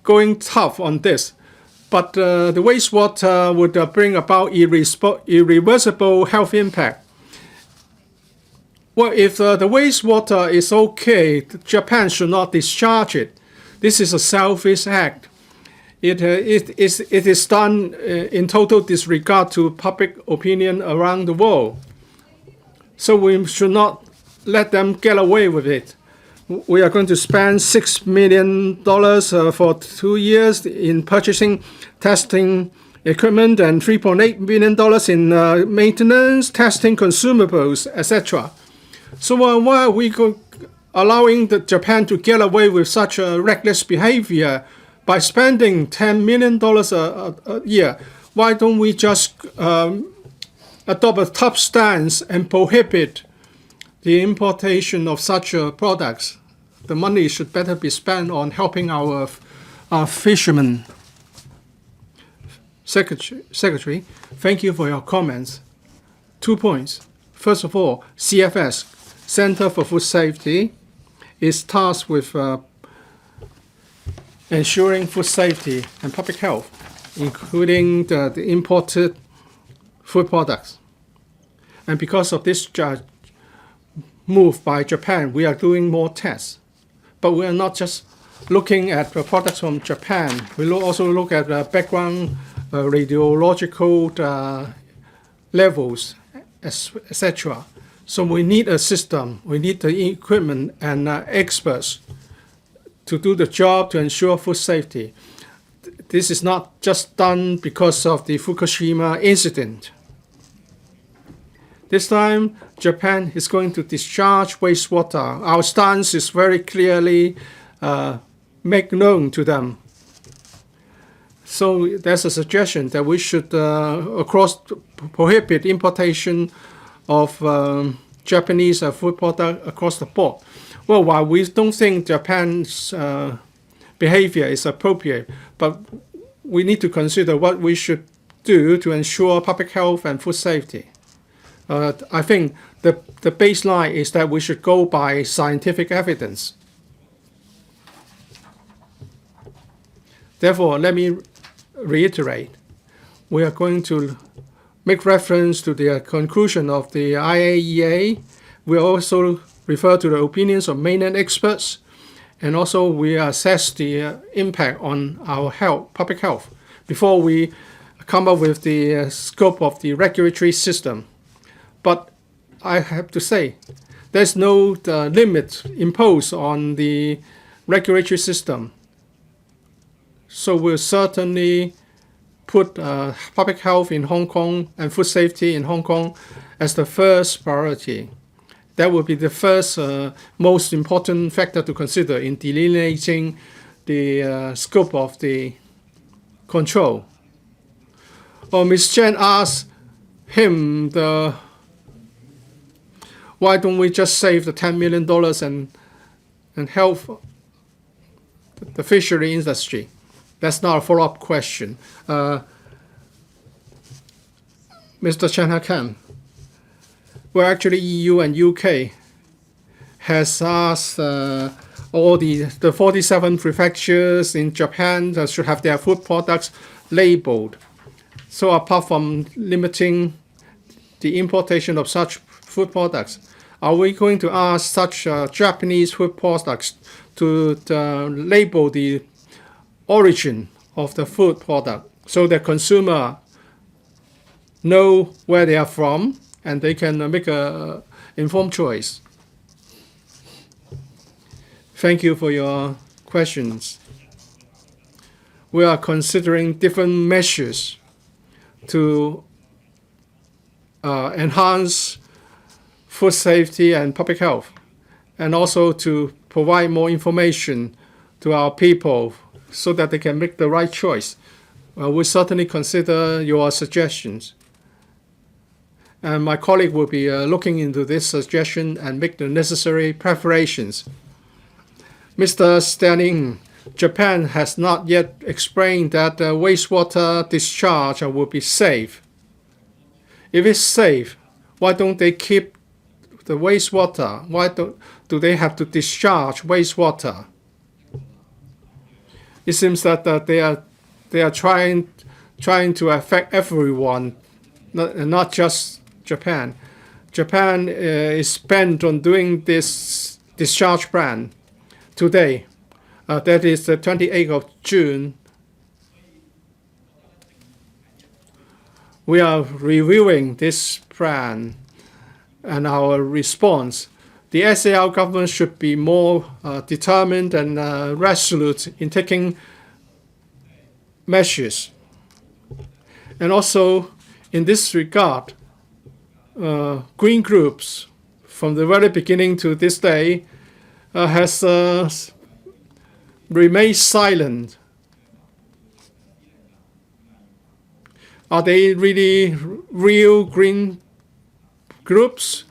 going tough on this, but the wastewater would bring about irreversible health impact. Well, if the wastewater is okay, Japan should not discharge it. This is a selfish act. It is done in total disregard to public opinion around the world. So we should not let them get away with it. We are going to spend $6 million for 2 years in purchasing, testing equipment, and $3.8 million in maintenance, testing, consumables, etc. So why are we allowing Japan to get away with such a reckless behavior by spending $10 million a year? why don't we just adopt a tough stance and prohibit the importation of such products? The money should better be spent on helping our fishermen. Secretary, thank you for your comments. 2 points. First of all, CFS, Center for Food Safety, is tasked with ensuring food safety and public health, including the imported food products. And because of this move by Japan, we are doing more tests. But we are not just looking at the products from Japan. We also look at background radiological levels, etc. So we need a system, we need the equipment and experts to do the job to ensure food safety. This is not just done because of the Fukushima incident. This time, Japan is going to discharge wastewater. Our stance is very clearly made known to them. So there's a suggestion that we should prohibit importation of Japanese food product across the board. Well, while we don't think Japan's behavior is appropriate, but we need to consider what we should do to ensure public health and food safety. I think the baseline is that we should go by scientific evidence. Therefore, let me reiterate, we are going to make reference to the conclusion of the IAEA. We also refer to the opinions of mainland experts, and also we assess the impact on our public health before we come up with the scope of the regulatory system. But I have to say, there's no limit imposed on the regulatory system. So we'll certainly put public health in Hong Kong and food safety in Hong Kong as the first priority. That will be the first most important factor to consider in delineating the scope of the control. Ms. Chen asked him why don't we just save the $10 million and help the fishery industry? That's not a follow-up question. Mr. Kan, well, actually, EU and UK has asked all the 47 prefectures in Japan that should have their food products labeled. So apart from limiting the importation of such food products, are we going to ask such Japanese food products to label the origin of the food product so that consumer know where they are from and they can make an informed choice? Thank you for your questions. We are considering different measures to enhance food safety and public health, and also to provide more information to our people so that they can make the right choice. We'll certainly consider your suggestions. And my colleague will be looking into this suggestion and make the necessary preparations. Mr. Sterling, Japan has not yet explained that wastewater discharge will be safe. If it's safe, why don't they keep the wastewater? Why do they have to discharge wastewater? It seems that they are trying to affect everyone, not just Japan. Japan is bent on doing this discharge plan today. That is the 28th of June. We are reviewing this plan and our response. The SAR government should be more determined and resolute in taking measures. And also, in this regard, green groups, from the very beginning to this day, has remained silent. Are they really real green groups,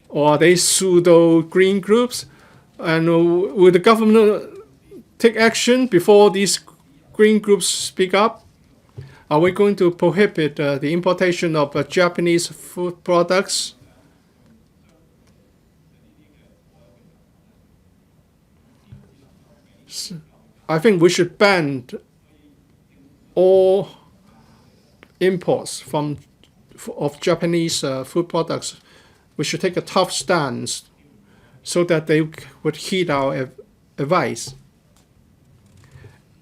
or are they pseudo green groups? And will the government take action before these green groups speak up? Are we going to prohibit the importation of Japanese food products? I think we should ban all imports of Japanese food products. We should take a tough stance so that they would heed our advice.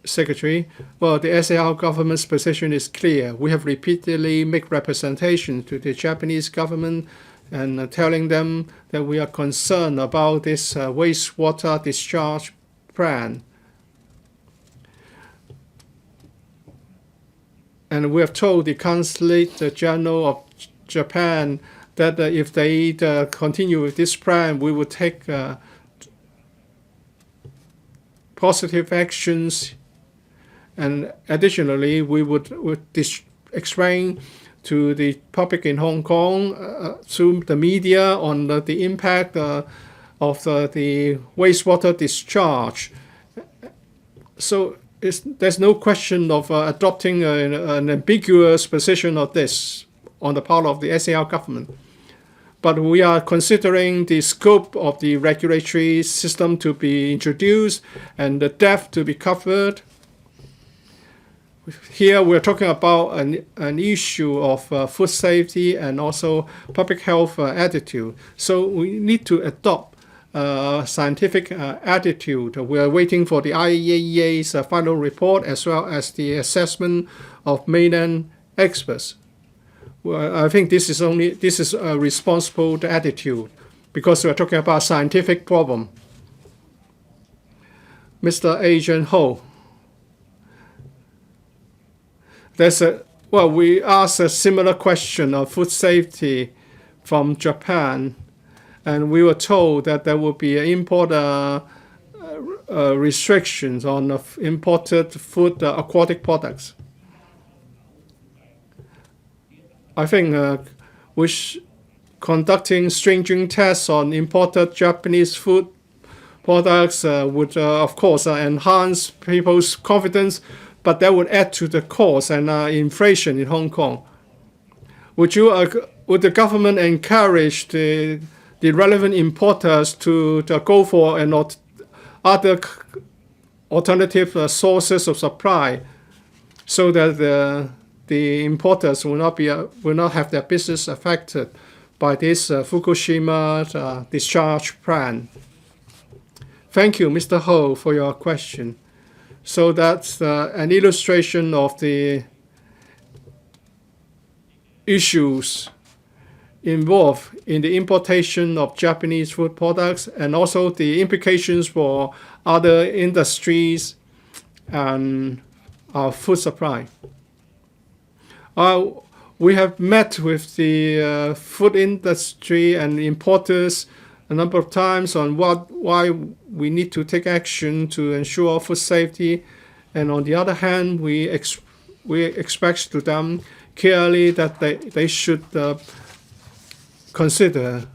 Secretary, well, the SAR government's position is clear. We have repeatedly made representation to the Japanese government and telling them that we are concerned about this wastewater discharge plan. And we have told the Consulate General of Japan that if they continue with this plan, we will take positive actions. And additionally, we would explain to the public in Hong Kong through the media on the impact of the wastewater discharge. So there's no question of adopting an ambiguous position of this on the part of the SAR government. But we are considering the scope of the regulatory system to be introduced and the depth to be covered. Here we're talking about an issue of food safety and also public health attitude. So we need to adopt scientific attitude. We are waiting for the IAEA's final report as well as the assessment of mainland experts. Well, I think this is a responsible attitude because we are talking about a scientific problem. Mr. Agent Ho, we asked a similar question of food safety from Japan. And we were told that there will be import restrictions on imported food, aquatic products. I think conducting stringent tests on imported Japanese food products would, of course, enhance people's confidence, but that would add to the cost and inflation in Hong Kong. Would the government encourage the relevant importers to go for other alternative sources of supply, so that the importers will not have their business affected by this Fukushima discharge plan? Thank you, Mr. Ho, for your question. So that's an illustration of the issues involved in the importation of Japanese food products and also the implications for other industries and our food supply. We have met with the food industry and importers a number of times on why we need to take action to ensure food safety, and on the other hand, we express to them clearly that they should consider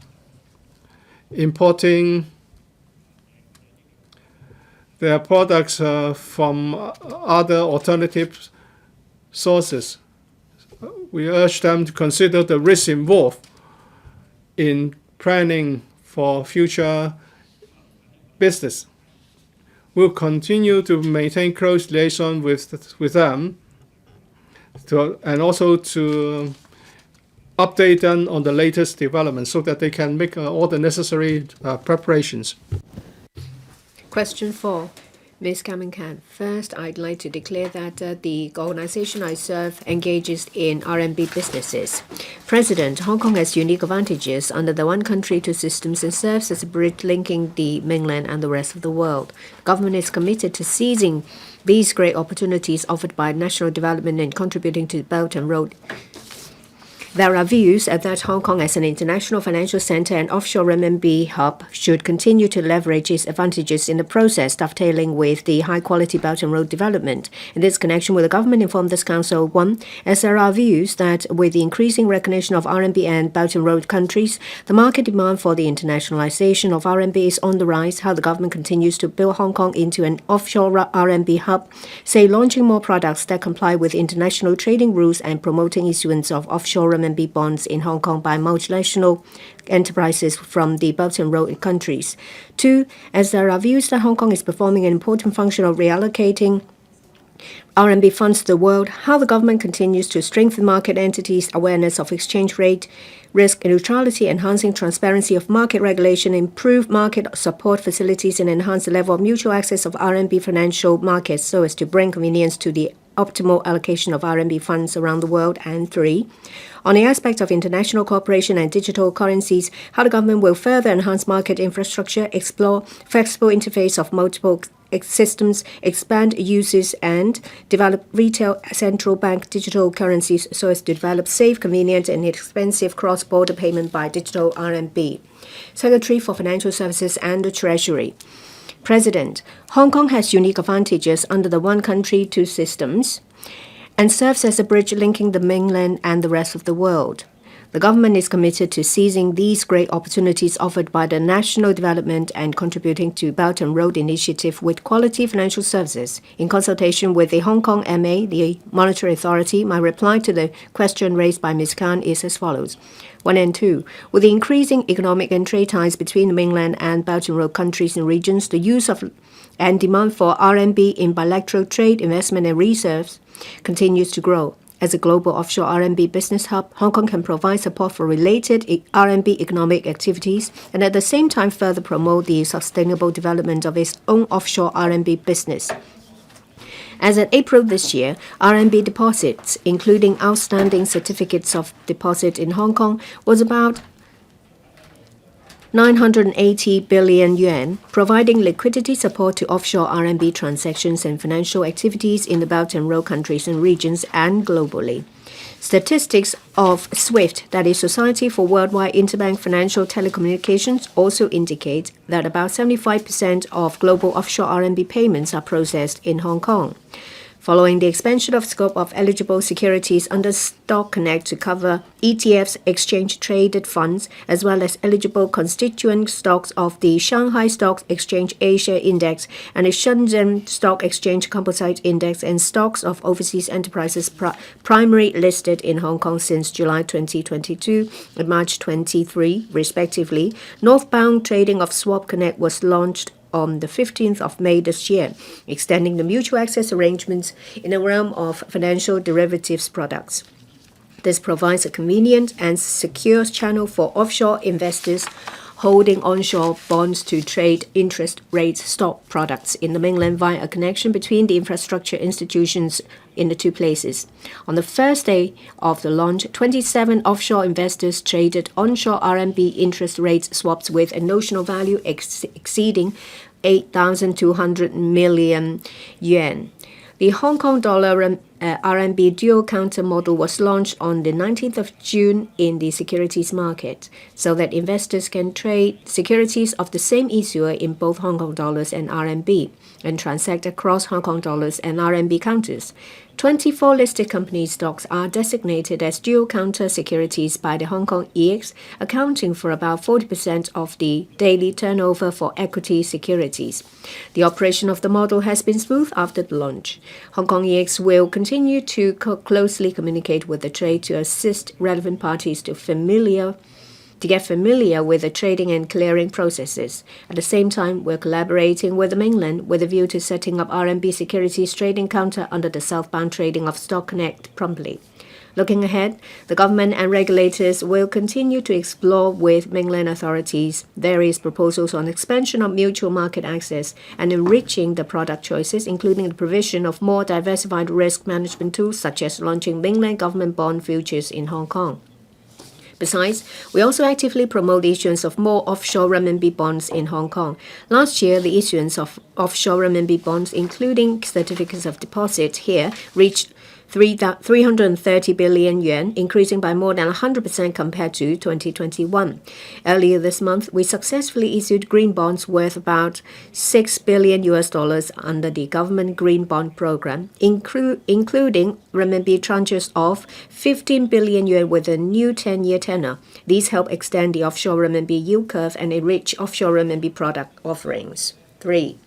importing their products from other alternative sources. We urge them to consider the risks involved in planning for future business. We'll continue to maintain close liaison with them and also to update them on the latest developments so that they can make all the necessary preparations. Question 4. Ms. Carmen KAN. First, I'd like to declare that the organization I serve engages in RMB businesses. President, Hong Kong has unique advantages under the one country, two systems and serves as a bridge linking the mainland and the rest of the world. Government is committed to seizing these great opportunities offered by national development and contributing to the Belt and Road There are views that Hong Kong as an international financial center and offshore renminbi hub should continue to leverage its advantages in the process, dovetailing with the high-quality Belt and Road development. In this connection, will the government inform this council? 1. As there are views that with the increasing recognition of RMB and Belt and Road countries, the market demand for the internationalization of RMB is on the rise, how the government continues to build Hong Kong into an offshore RMB hub, say launching more products that comply with international trading rules and promoting issuance of offshore RMB bonds in Hong Kong by multinational enterprises from the Belt and Road countries. 2. As there are views that Hong Kong is performing an important function of reallocating RMB funds to the world, how the government continues to strengthen market entities' awareness of exchange rate risk neutrality, enhancing transparency of market regulation, improve market support facilities, and enhance the level of mutual access of RMB financial markets so as to bring convenience to the optimal allocation of RMB funds around the world. And 3. On the aspect of international cooperation and digital currencies, how the government will further enhance market infrastructure, explore flexible interface of multiple systems, expand uses, and develop retail central bank digital currencies so as to develop safe, convenient, and inexpensive cross-border payment by digital RMB. Secretary for Financial Services and the Treasury. President, Hong Kong has unique advantages under the one country, two systems, and serves as a bridge linking the mainland and the rest of the world. The government is committed to seizing these great opportunities offered by the national development and contributing to Belt and Road Initiative with quality financial services. In consultation with the Hong Kong MA, the Monetary Authority, my reply to the question raised by Ms. Khan is as follows. 1 and 2. With the increasing economic and trade ties between the mainland and Belt and Road countries and regions, the use of and demand for RMB in bilateral trade, investment, and reserves continues to grow. As a global offshore RMB business hub, Hong Kong can provide support for related RMB economic activities and at the same time further promote the sustainable development of its own offshore RMB business. As of April this year, RMB deposits, including outstanding certificates of deposit in Hong Kong, was about 980 billion yuan, providing liquidity support to offshore RMB transactions and financial activities in the Belt and Road countries and regions and globally. Statistics of SWIFT, that is Society for Worldwide Interbank Financial Telecommunications, also indicate that about 75% of global offshore RMB payments are processed in Hong Kong. Following the expansion of scope of eligible securities under Stock Connect to cover ETFs, exchange-traded funds, as well as eligible constituent stocks of the Shanghai Stock Exchange Asia Index and the Shenzhen Stock Exchange Composite Index, and stocks of overseas enterprises primary listed in Hong Kong since July 2022 and March 23, respectively, northbound trading of Swap Connect was launched on the 15th of May this year, extending the mutual access arrangements in the realm of financial derivatives products. This provides a convenient and secure channel for offshore investors holding onshore bonds to trade interest rate stock products in the mainland via a connection between the infrastructure institutions in the two places. On the first day of the launch, 27 offshore investors traded onshore RMB interest rate swaps with a notional value exceeding 8,200 million yuan. The Hong Kong dollar RMB dual counter model was launched on the 19th of June in the securities market so that investors can trade securities of the same issuer in both Hong Kong dollars and RMB and transact across Hong Kong dollars and RMB counters. 24 listed company stocks are designated as dual counter securities by the Hong Kong EX, accounting for about 40% of the daily turnover for equity securities. The operation of the model has been smooth after the launch. Hong Kong EX will continue to closely communicate with the trade to assist relevant parties to get familiar with the trading and clearing processes. At the same time, we're collaborating with the mainland with a view to setting up RMB securities trading counter under the southbound trading of Stock Connect promptly. Looking ahead, the government and regulators will continue to explore with mainland authorities various proposals on expansion of mutual market access and enriching the product choices, including the provision of more diversified risk management tools such as launching mainland government bond futures in Hong Kong. Besides, we also actively promote the issuance of more offshore renminbi bonds in Hong Kong. Last year, the issuance of offshore renminbi bonds, including certificates of deposit here, reached 330 billion yuan, increasing by more than 100% compared to 2021. Earlier this month, we successfully issued green bonds worth about $6 billion under the government green bond program, including renminbi tranches of 15 billion yuan with a new 10-year tenor. These help extend the offshore renminbi yield curve and enrich offshore renminbi product offerings. 3.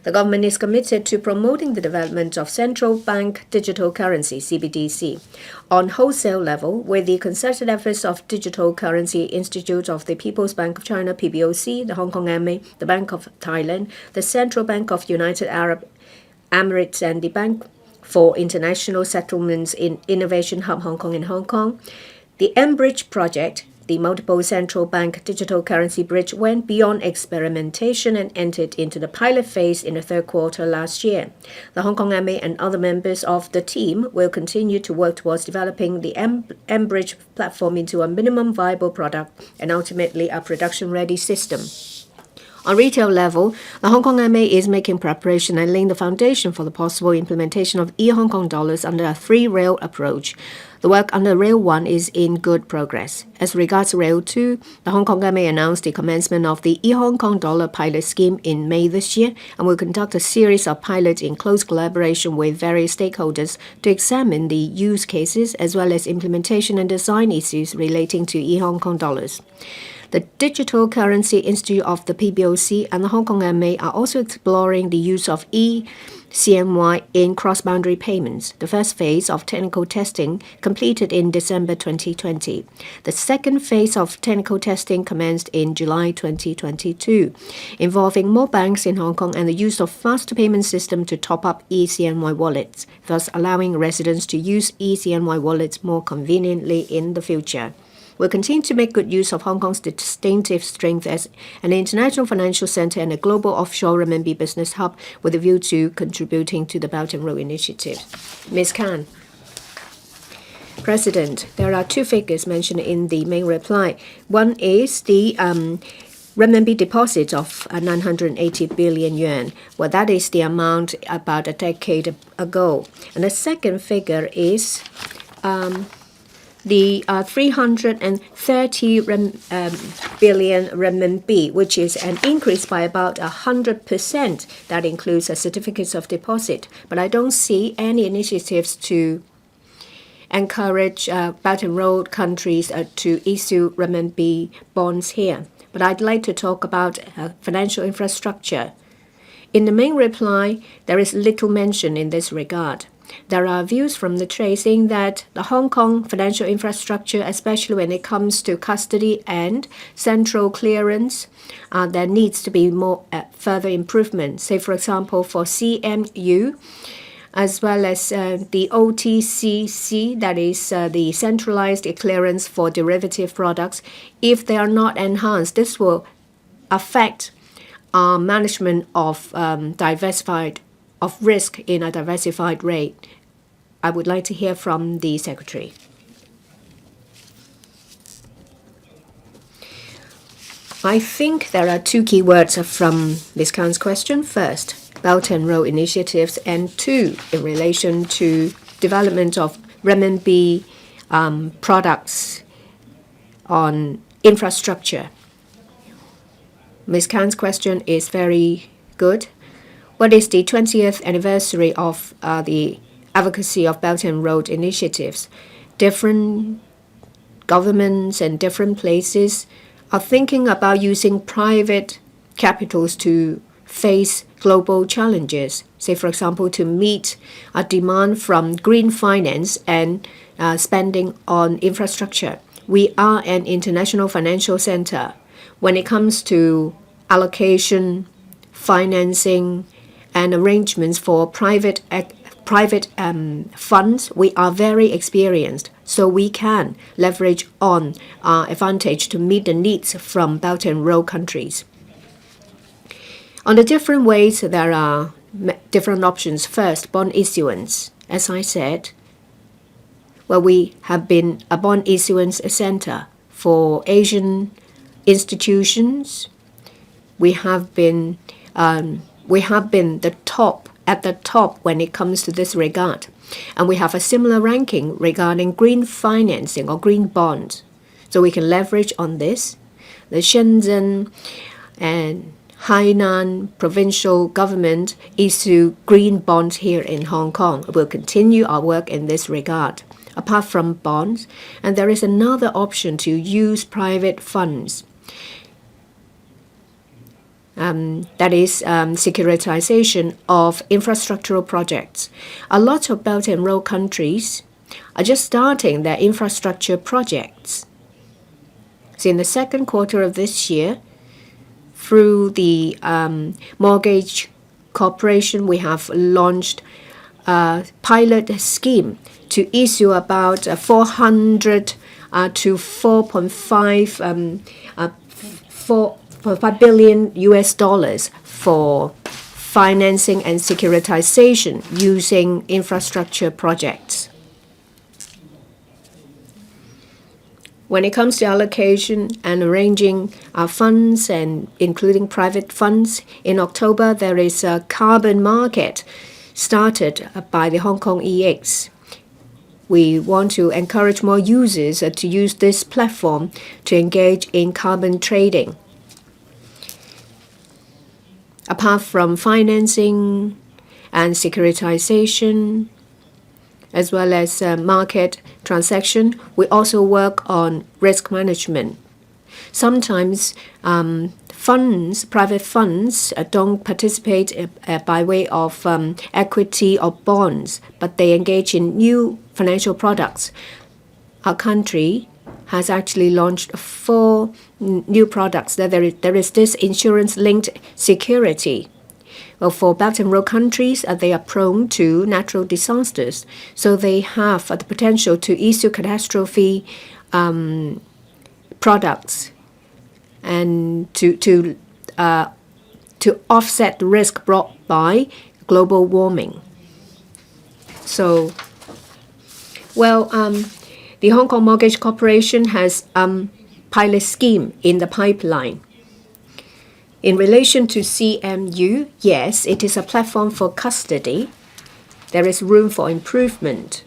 The government is committed to promoting the development of central bank digital currency, CBDC, on wholesale level with the concerted efforts of Digital Currency Institute of the People's Bank of China, PBOC, the Hong Kong MA, the Bank of Thailand, the Central Bank of United Arab Emirates, and the Bank for International Settlements in Innovation Hub Hong Kong in Hong Kong. The mBridge project, the multiple central bank digital currency bridge, went beyond experimentation and entered into the pilot phase in the third quarter last year. The Hong Kong MA and other members of the team will continue to work towards developing the mBridge platform into a minimum viable product and ultimately a production-ready system. On retail level, the Hong Kong MA is making preparation and laying the foundation for the possible implementation of e-Hong Kong dollars under a three-rail approach. The work under Rail 1 is in good progress. As regards Rail 2, the Hong Kong MA announced the commencement of the e-Hong Kong dollar pilot scheme in May this year and will conduct a series of pilots in close collaboration with various stakeholders to examine the use cases as well as implementation and design issues relating to e-Hong Kong dollars. The Digital Currency Institute of the PBOC and the Hong Kong MA are also exploring the use of CNY in cross-boundary payments. The first phase of technical testing completed in December 2020. The second phase of technical testing commenced in July 2022, involving more banks in Hong Kong and the use of faster payment system to top up eCNY wallets, thus allowing residents to use eCNY wallets more conveniently in the future. We'll continue to make good use of Hong Kong's distinctive strength as an international financial center and a global offshore renminbi business hub with a view to contributing to the Belt and Road Initiative. Ms. Kan. President, there are two figures mentioned in the main reply. One is the renminbi deposit of 980 billion yuan. Well, that is the amount about a decade ago. And the second figure is the 330 billion renminbi, which is an increase by about 100%. That includes certificates of deposit. But I don't see any initiatives to encourage Belt and Road countries to issue renminbi bonds here. But I'd like to talk about financial infrastructure. In the main reply, there is little mention in this regard. There are views from the trade saying that the Hong Kong financial infrastructure, especially when it comes to custody and central clearance, there needs to be more further improvement. Say, for example, for CMU, as well as the OTCC, that is the centralized clearance for derivative products. If they are not enhanced, this will affect our management of risk in a diversified rate. I would like to hear from the Secretary. I think there are two key words from Ms. Kan's question. First, Belt and Road initiatives, and two, in relation to development of renminbi products on infrastructure. Ms. Kan's question is very good. What is the 20th anniversary of the advocacy of Belt and Road initiatives? Different governments and different places are thinking about using private capitals to face global challenges. Say, for example, to meet a demand from green finance and spending on infrastructure. We are an international financial center. When it comes to allocation, financing, and arrangements for private funds, we are very experienced, so we can leverage on our advantage to meet the needs from Belt and Road countries. On the different ways, there are different options. First, bond issuance. As I said, well, we have been a bond issuance center for Asian institutions. We have been the top at the top when it comes to this regard. And we have a similar ranking regarding green financing or green bonds. So we can leverage on this. The Shenzhen and Hainan provincial government issue green bonds here in Hong Kong. We'll continue our work in this regard. Apart from bonds, and there is another option to use private funds. That is securitization of infrastructural projects. A lot of Belt and Road countries are just starting their infrastructure projects. So in the second quarter of this year, through the Mortgage Corporation, we have launched a pilot scheme to issue about 400 to 4.5 billion US dollars for financing and securitization using infrastructure projects. When it comes to allocation and arranging our funds and including private funds, in October there is a carbon market started by the Hong Kong EX. We want to encourage more users to use this platform to engage in carbon trading. Apart from financing and securitization, as well as market transaction, we also work on risk management. Sometimes private funds don't participate by way of equity or bonds, but they engage in new financial products. Our country has actually launched 4 new products. There is this insurance-linked security. Well, for Belt and Road countries, they are prone to natural disasters, so they have the potential to issue catastrophe products and to offset the risk brought by global warming. So, the Hong Kong Mortgage Corporation has pilot scheme in the pipeline. In relation to CMU, yes, it is a platform for custody. There is room for improvement.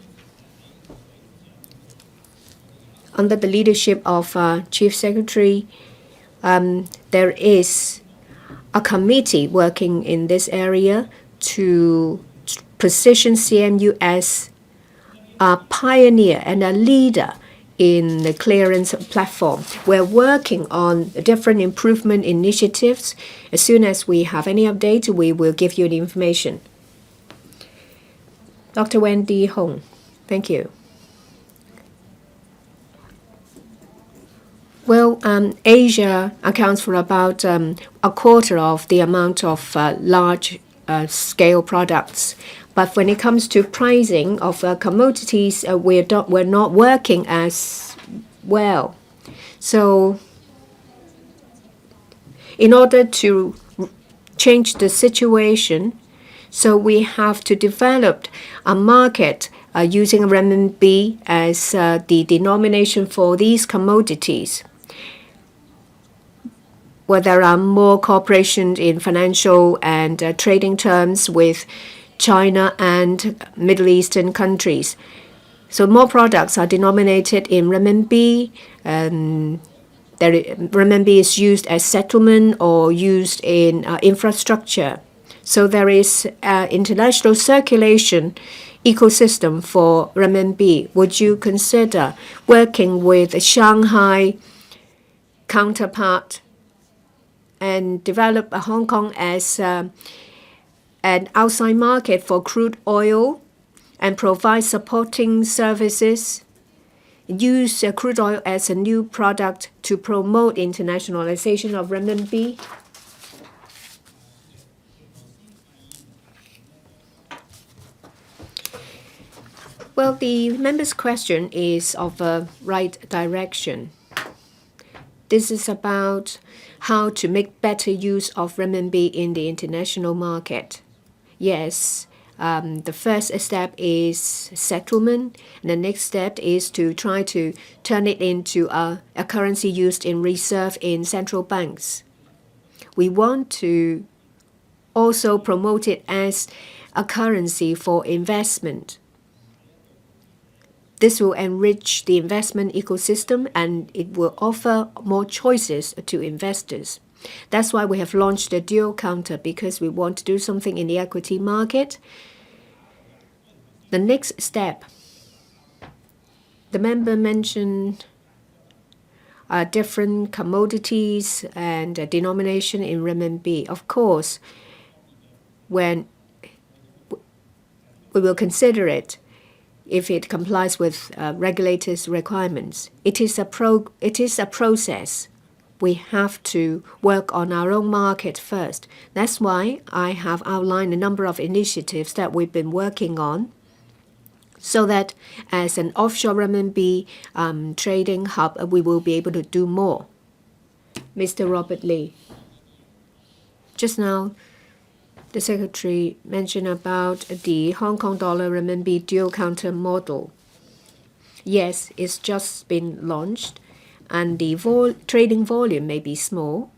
Under the leadership of Chief Secretary, there is a committee working in this area to position CMU as a pioneer and a leader in the clearance platform. We're working on different improvement initiatives. As soon as we have any update, we will give you the information. Dr. Wendy Hong, thank you. Well, Asia accounts for about a quarter of the amount of large-scale products. But when it comes to pricing of commodities, we're not working as well. So in order to change the situation, so we have to develop a market using Renminbi as the denomination for these commodities, where there are more cooperation in financial and trading terms with China and Middle Eastern countries. So more products are denominated in Renminbi. Renminbi is used as settlement or used in infrastructure. So there is international circulation ecosystem for Renminbi. Would you consider working with a Shanghai counterpart and develop Hong Kong as an outside market for crude oil and provide supporting services, use crude oil as a new product to promote internationalization of Renminbi? Well, the member's question is of a right direction. This is about how to make better use of Renminbi in the international market. Yes, the first step is settlement, and the next step is to try to turn it into a currency used in reserve in central banks. We want to also promote it as a currency for investment. This will enrich the investment ecosystem and it will offer more choices to investors. That's why we have launched the dual counter, because we want to do something in the equity market. The next step, the member mentioned different commodities and denomination in renminbi. Of course, when we will consider it, if it complies with regulators' requirements. It is a process. We have to work on our own market first. That's why I have outlined a number of initiatives that we've been working on, so that as an offshore renminbi trading hub, we will be able to do more. Mr. Robert Lee. Just now, the Secretary mentioned about the Hong Kong dollar renminbi dual counter model. Yes, it's just been launched, and the trading volume may be small.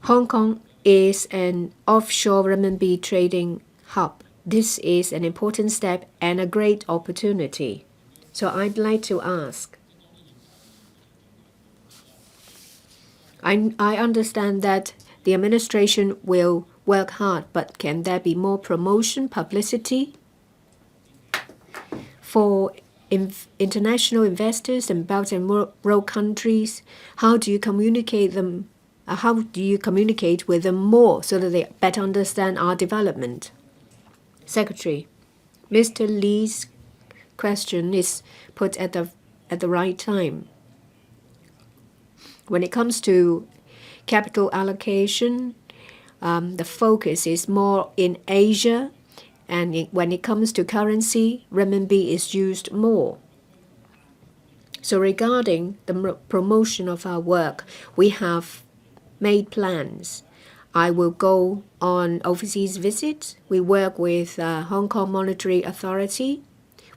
Hong Kong is an offshore renminbi trading hub. This is an important step and a great opportunity. So I'd like to ask, I understand that the administration will work hard, but can there be more promotion, publicity for international investors in Belt and Road countries? How do you communicate them? How do you communicate with them more so that they better understand our development? Secretary, Mr. Lee's question is put at the right time. When it comes to capital allocation, the focus is more in Asia, and when it comes to currency, renminbi is used more. So regarding the promotion of our work, we have made plans. I will go on overseas visits. We work with Hong Kong Monetary Authority.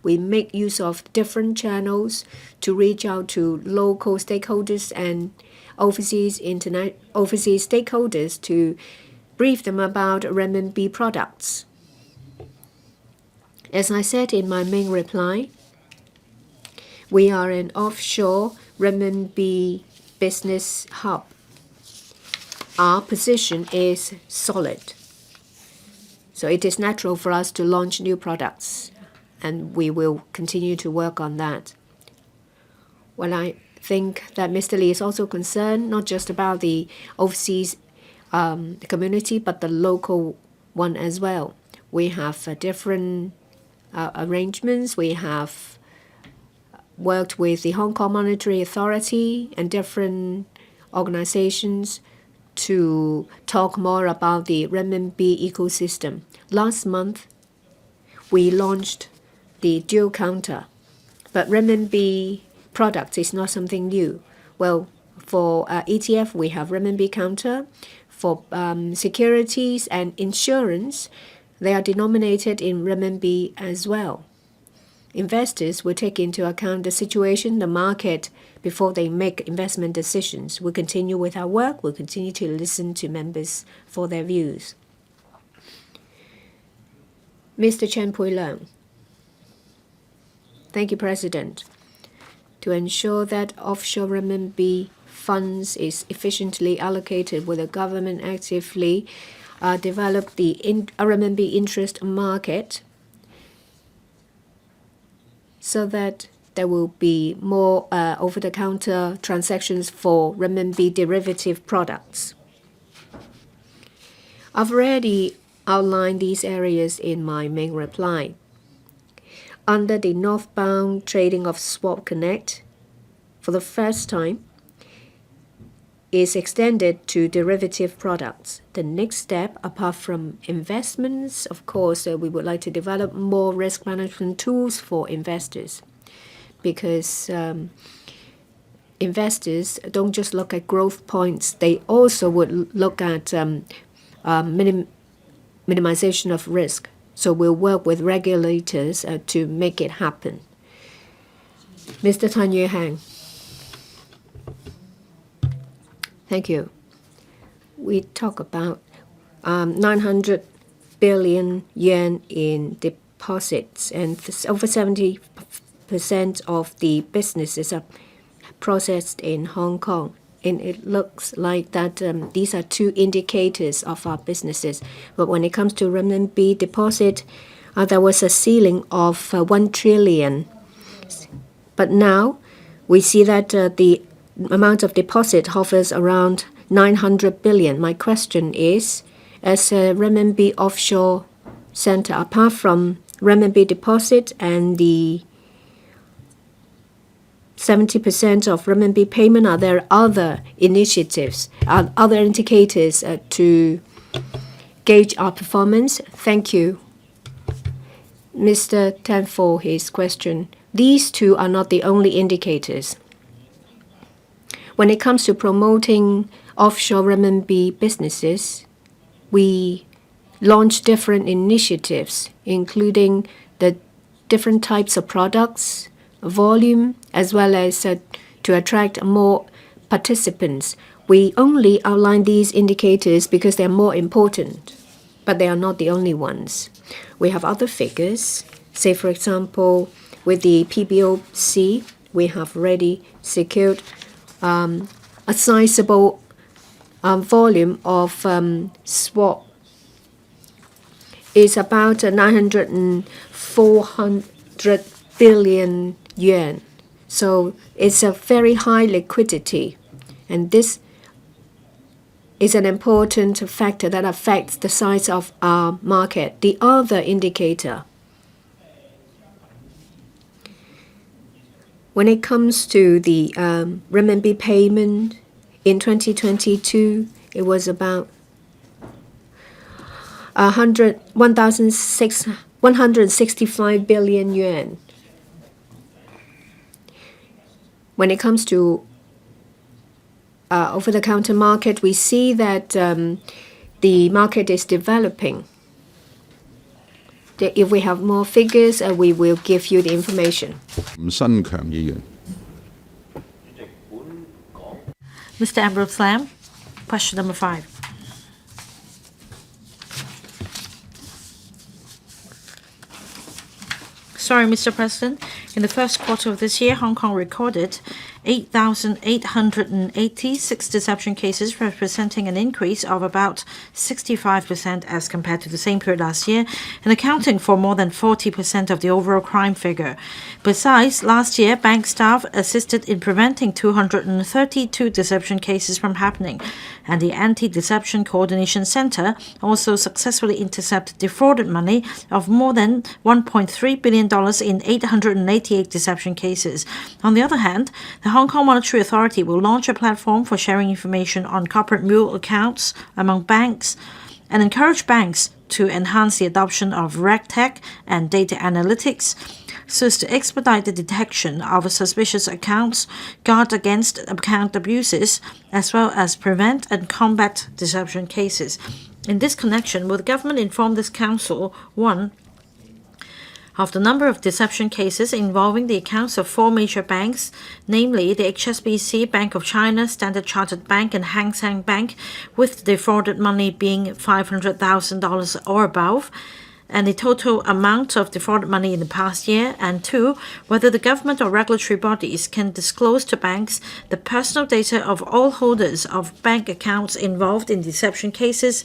We make use of different channels to reach out to local stakeholders and overseas stakeholders to brief them about renminbi products. As I said in my main reply, we are an offshore renminbi business hub. Our position is solid. So it is natural for us to launch new products, and we will continue to work on that. Well, I think that Mr. Lee is also concerned not just about the overseas community, but the local one as well. We have different arrangements. We have worked with the Hong Kong Monetary Authority and different organizations to talk more about the renminbi ecosystem. Last month, we launched the dual counter, but renminbi product is not something new. Well, for ETF, we have renminbi counter. For securities and insurance, they are denominated in renminbi as well. Investors will take into account the situation, the market, before they make investment decisions. We'll continue with our work. We'll continue to listen to members for their views. Mr. Chen Pui-leung. Thank you, President. To ensure that offshore renminbi funds is efficiently allocated, will the government actively develop the renminbi interest market so that there will be more over-the-counter transactions for renminbi derivative products? I've already outlined these areas in my main reply. Under the northbound trading of Swap Connect, for the first time, is extended to derivative products. The next step, apart from investments, of course, we would like to develop more risk management tools for investors, because investors don't just look at growth points, they also would look at minimization of risk. So we'll work with regulators to make it happen. Mr. Tan Yue-hang. Thank you. We talk about 900 billion yuan in deposits, and over 70% of the businesses are processed in Hong Kong. And it looks like that these are two indicators of our businesses. But when it comes to renminbi deposit, there was a ceiling of 1 trillion. But now we see that the amount of deposit hovers around 900 billion. My question is, as a renminbi offshore center, apart from renminbi deposit and the 70% of renminbi payment, are there other initiatives, other indicators to gauge our performance? Thank you, Mr. Tan, for his question. These two are not the only indicators. When it comes to promoting offshore renminbi businesses, we launch different initiatives, including the different types of products, volume, as well as to attract more participants. We only outline these indicators because they're more important, but they are not the only ones. We have other figures. Say, for example, with the PBOC, we have already secured a sizable volume of swap. It's about 400 billion yuan. So it's a very high liquidity. And this is an important factor that affects the size of our market. The other indicator, when it comes to the renminbi payment, in 2022, it was about 165 billion yuan. When it comes to over-the-counter market, we see that the market is developing. If we have more figures, we will give you the information. LAM San-keung 議員。 Mr. Ambrose Lam, question number 5. Sorry, Mr. President. In the first quarter of this year, Hong Kong recorded 8,886 deception cases, representing an increase of about 65% as compared to the same period last year, and accounting for more than 40% of the overall crime figure. Besides, last year, bank staff assisted in preventing 232 deception cases from happening, and the Anti-Deception Coordination Center also successfully intercepted defrauded money of more than $1.3 billion in 888 deception cases. On the other hand, the Hong Kong Monetary Authority will launch a platform for sharing information on corporate mule accounts among banks and encourage banks to enhance the adoption of RegTech and data analytics so as to expedite the detection of suspicious accounts, guard against account abuses, as well as prevent and combat deception cases. In this connection, will the government inform this council, 1, of the number of deception cases involving the accounts of 4 major banks, namely the HSBC, Bank of China, Standard Chartered Bank, and Hang Seng Bank, with defrauded money being $500,000 or above, and the total amount of defrauded money in the past year, and 2, whether the government or regulatory bodies can disclose to banks the personal data of all holders of bank accounts involved in deception cases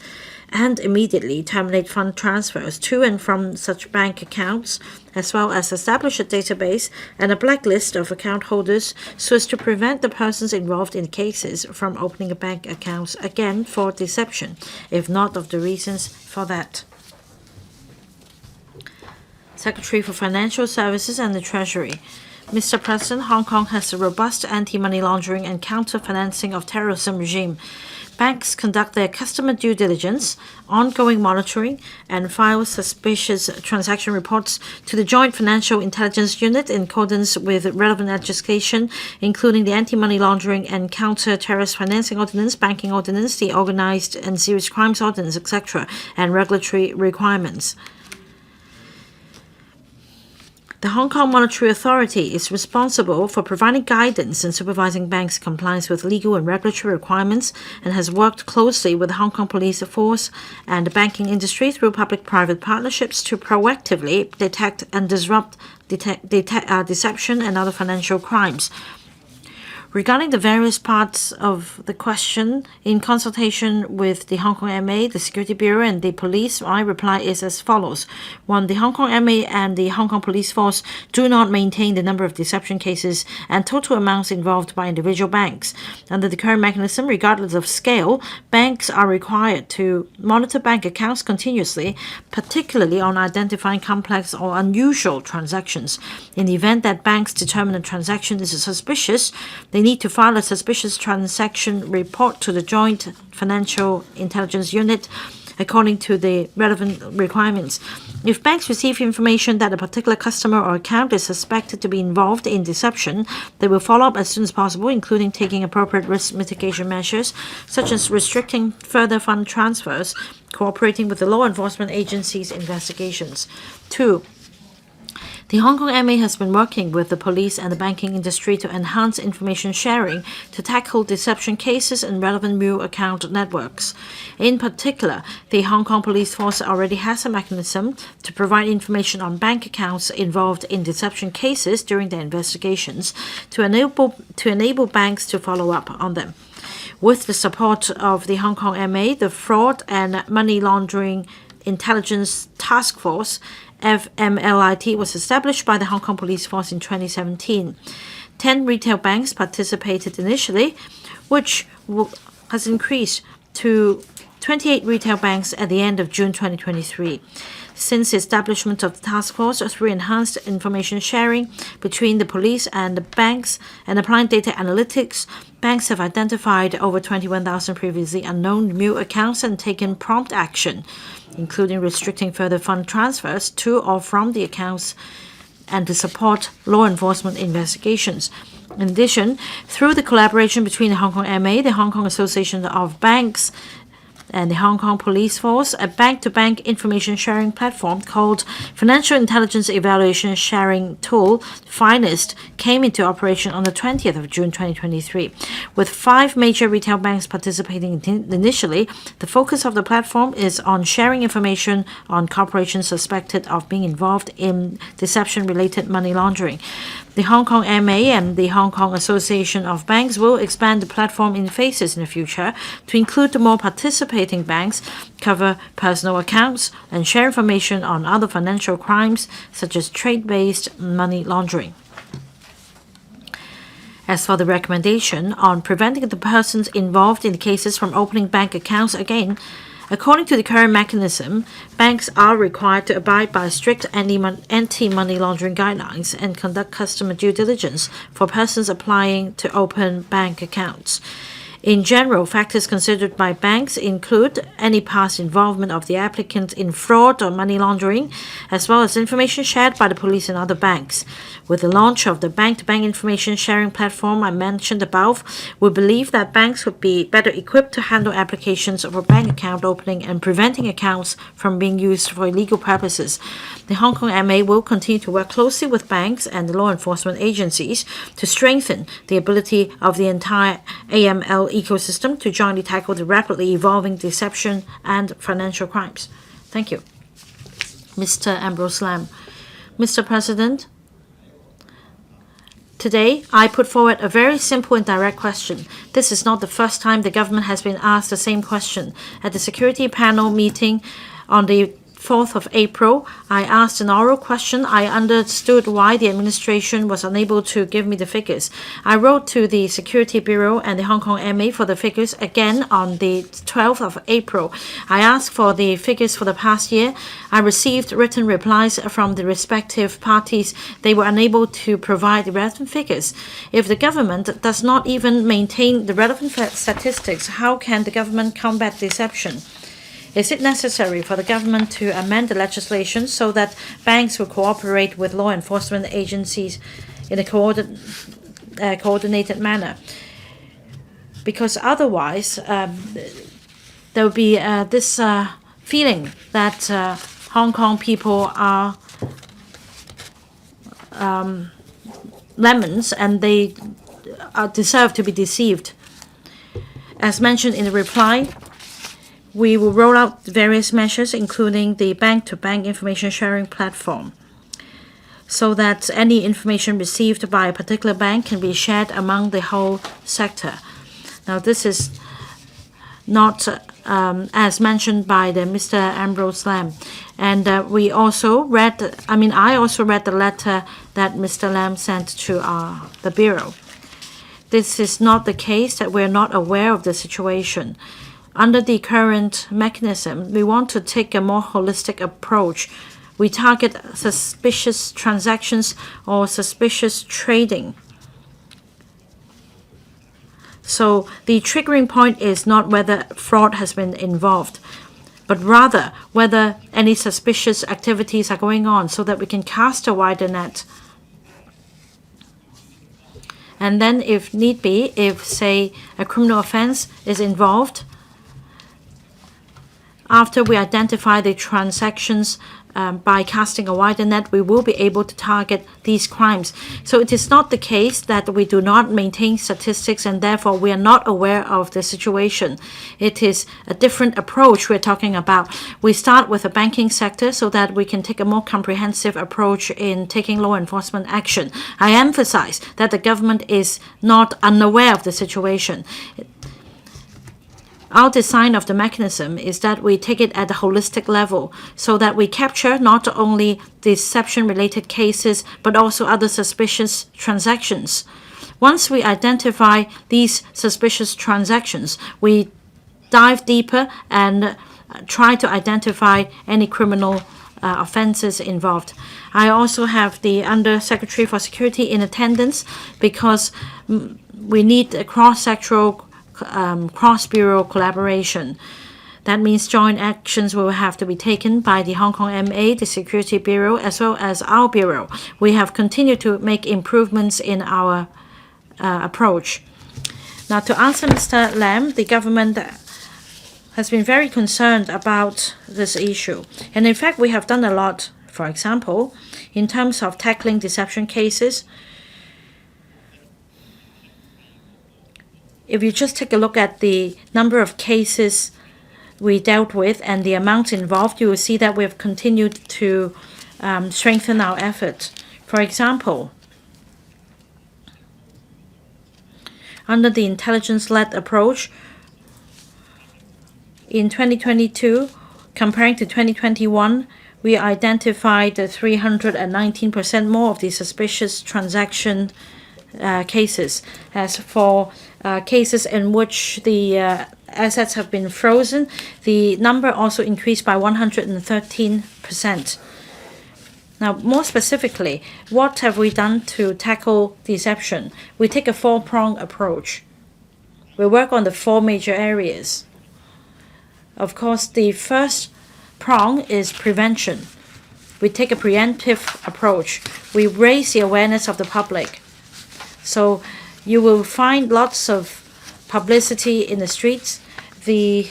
and immediately terminate fund transfers to and from such bank accounts, as well as establish a database and a blacklist of account holders so as to prevent the persons involved in cases from opening a bank accounts again for deception, if not of the reasons for that. Secretary for Financial Services and the Treasury. Mr. President, Hong Kong has a robust anti-money laundering and counter-financing of terrorism regime. Banks conduct their customer due diligence, ongoing monitoring, and file suspicious transaction reports to the Joint Financial Intelligence Unit in accordance with relevant legislation, including the Anti-Money Laundering and Counter-Terrorist Financing Ordinance, Banking Ordinance, the Organized and Serious Crimes Ordinance, etc., and regulatory requirements. The Hong Kong Monetary Authority is responsible for providing guidance and supervising banks' compliance with legal and regulatory requirements and has worked closely with the Hong Kong police force and the banking industry through public-private partnerships to proactively detect and disrupt deception and other financial crimes. Regarding the various parts of the question, in consultation with the Hong Kong MA, the Security Bureau, and the police, my reply is as follows. 1. The Hong Kong MA and the Hong Kong Police Force do not maintain the number of deception cases and total amounts involved by individual banks. Under the current mechanism, regardless of scale, banks are required to monitor bank accounts continuously, particularly on identifying complex or unusual transactions. In the event that banks determine a transaction is suspicious, they need to file a suspicious transaction report to the Joint Financial Intelligence Unit according to the relevant requirements. If banks receive information that a particular customer or account is suspected to be involved in deception, they will follow up as soon as possible, including taking appropriate risk mitigation measures, such as restricting further fund transfers, cooperating with the law enforcement agencies' investigations. 2. The Hong Kong MA has been working with the police and the banking industry to enhance information sharing to tackle deception cases and relevant mule account networks. In particular, the Hong Kong Police Force already has a mechanism to provide information on bank accounts involved in deception cases during their investigations to enable banks to follow up on them. With the support of the Hong Kong MA, the Fraud and Money Laundering Intelligence Task Force FMLIT was established by the Hong Kong Police Force in 2017. 10 retail banks participated initially, which has increased to 28 retail banks at the end of June 2023. Since the establishment of the task force, through enhanced information sharing between the police and the banks and applying data analytics, banks have identified over 21,000 previously unknown mule accounts and taken prompt action, including restricting further fund transfers to or from the accounts and to support law enforcement investigations. In addition, through the collaboration between the Hong Kong MA, the Hong Kong Association of Banks, and the Hong Kong Police Force, a bank-to-bank information sharing platform called Financial Intelligence Evaluation Sharing Tool, FINEST, came into operation on the 20th of June 2023. With 5 major retail banks participating initially, the focus of the platform is on sharing information on corporations suspected of being involved in deception-related money laundering. The Hong Kong MA and the Hong Kong Association of Banks will expand the platform in phases in the future to include the more participating banks, cover personal accounts, and share information on other financial crimes such as trade-based money laundering. As for the recommendation on preventing the persons involved in the cases from opening bank accounts again, according to the current mechanism, banks are required to abide by strict anti-money laundering guidelines and conduct customer due diligence for persons applying to open bank accounts. In general, factors considered by banks include any past involvement of the applicant in fraud or money laundering, as well as information shared by the police and other banks. With the launch of the bank-to-bank information sharing platform I mentioned above, we believe that banks would be better equipped to handle applications for bank account opening and preventing accounts from being used for illegal purposes. The Hong Kong MA will continue to work closely with banks and the law enforcement agencies to strengthen the ability of the entire AML ecosystem to jointly tackle the rapidly evolving deception and financial crimes. Thank you. Mr. Ambrose Lam. Mr. President, today, I put forward a very simple and direct question. This is not the first time the government has been asked the same question. At the security panel meeting on the 4th of April, I asked an oral question. I understood why the administration was unable to give me the figures. I wrote to the Security Bureau and the Hong Kong MA for the figures again on the 12th of April. I asked for the figures for the past year. I received written replies from the respective parties. They were unable to provide the relevant figures. If the government does not even maintain the relevant statistics, how can the government combat deception? Is it necessary for the government to amend the legislation so that banks will cooperate with law enforcement agencies in a coordinated manner? Because otherwise, there will be this feeling that Hong Kong people are lemons, and they deserve to be deceived. As mentioned in the reply, we will roll out various measures, including the bank-to-bank information sharing platform, so that any information received by a particular bank can be shared among the whole sector. Now, this is not as mentioned by Mr. Ambrose Lam. And I also read the letter that Mr. Lam sent to the Bureau. This is not the case that we're not aware of the situation. Under the current mechanism, we want to take a more holistic approach. We target suspicious transactions or suspicious trading. So the triggering point is not whether fraud has been involved, but rather whether any suspicious activities are going on, so that we can cast a wider net. And then, if need be, if, say, a criminal offense is involved, after we identify the transactions by casting a wider net, we will be able to target these crimes. So it is not the case that we do not maintain statistics and therefore we are not aware of the situation. It is a different approach we're talking about. We start with the banking sector so that we can take a more comprehensive approach in taking law enforcement action. I emphasize that the government is not unaware of the situation. Our design of the mechanism is that we take it at a holistic level, so that we capture not only deception-related cases, but also other suspicious transactions. Once we identify these suspicious transactions, we dive deeper and try to identify any criminal offenses involved. I also have the Undersecretary for Security in attendance, because we need a cross-sectoral cross-bureau collaboration. That means joint actions will have to be taken by the Hong Kong MA, the Security Bureau, as well as our bureau. We have continued to make improvements in our approach. Now, to answer Mr. Lam, the government has been very concerned about this issue. And in fact, we have done a lot. For example, in terms of tackling deception cases, if you just take a look at the number of cases we dealt with and the amounts involved, you will see that we have continued to strengthen our effort. For example, under the intelligence-led approach, in 2022, comparing to 2021, we identified 319% more of the suspicious transaction cases. As for cases in which the assets have been frozen, the number also increased by 113%. Now, more specifically, what have we done to tackle deception? We take a four-pronged approach. We work on the four major areas. Of course, the first prong is prevention. We take a preemptive approach. We raise the awareness of the public. So you will find lots of publicity in the streets. The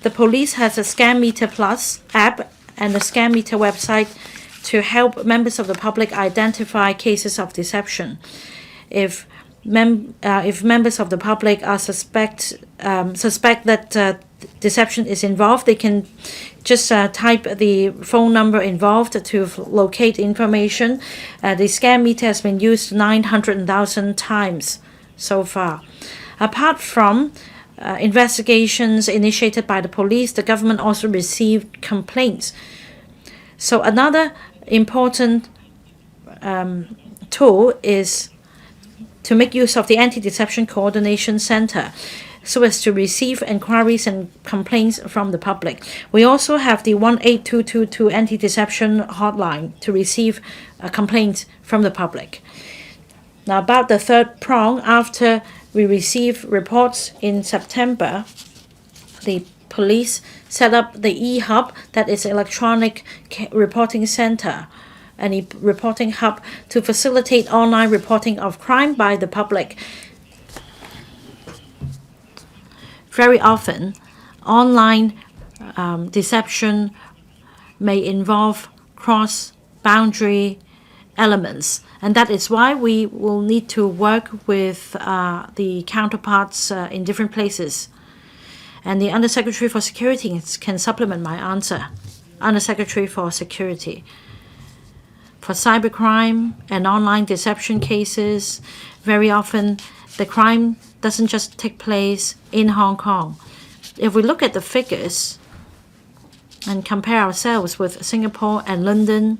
police has a Scam Meter Plus app and a Scam Meter website to help members of the public identify cases of deception. If members of the public are suspect that deception is involved, they can just type the phone number involved to locate information. The Scam Meter has been used 900,000 times so far. Apart from investigations initiated by the police, the government also received complaints. So another important tool is to make use of the Anti-Deception Coordination Center so as to receive inquiries and complaints from the public. We also have the 18222 Anti-Deception Hotline to receive complaints from the public. Now, about the third prong, after we receive reports in September, the police set up the e-hub, that is electronic reporting center, and a reporting hub to facilitate online reporting of crime by the public. Very often, online deception may involve boundary elements. And that is why we will need to work with the counterparts in different places. And the Undersecretary for Security can supplement my answer. Undersecretary for Security. For cybercrime and online deception cases, very often the crime doesn't just take place in Hong Kong. If we look at the figures and compare ourselves with Singapore and London,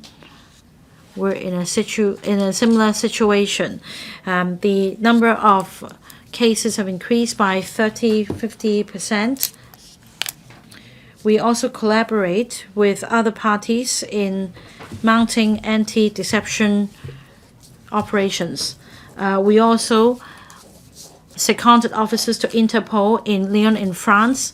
we're in a similar situation. The number of cases have increased by 50%. We also collaborate with other parties in mounting anti-deception operations. We also seconded officers to Interpol in Lyon in France.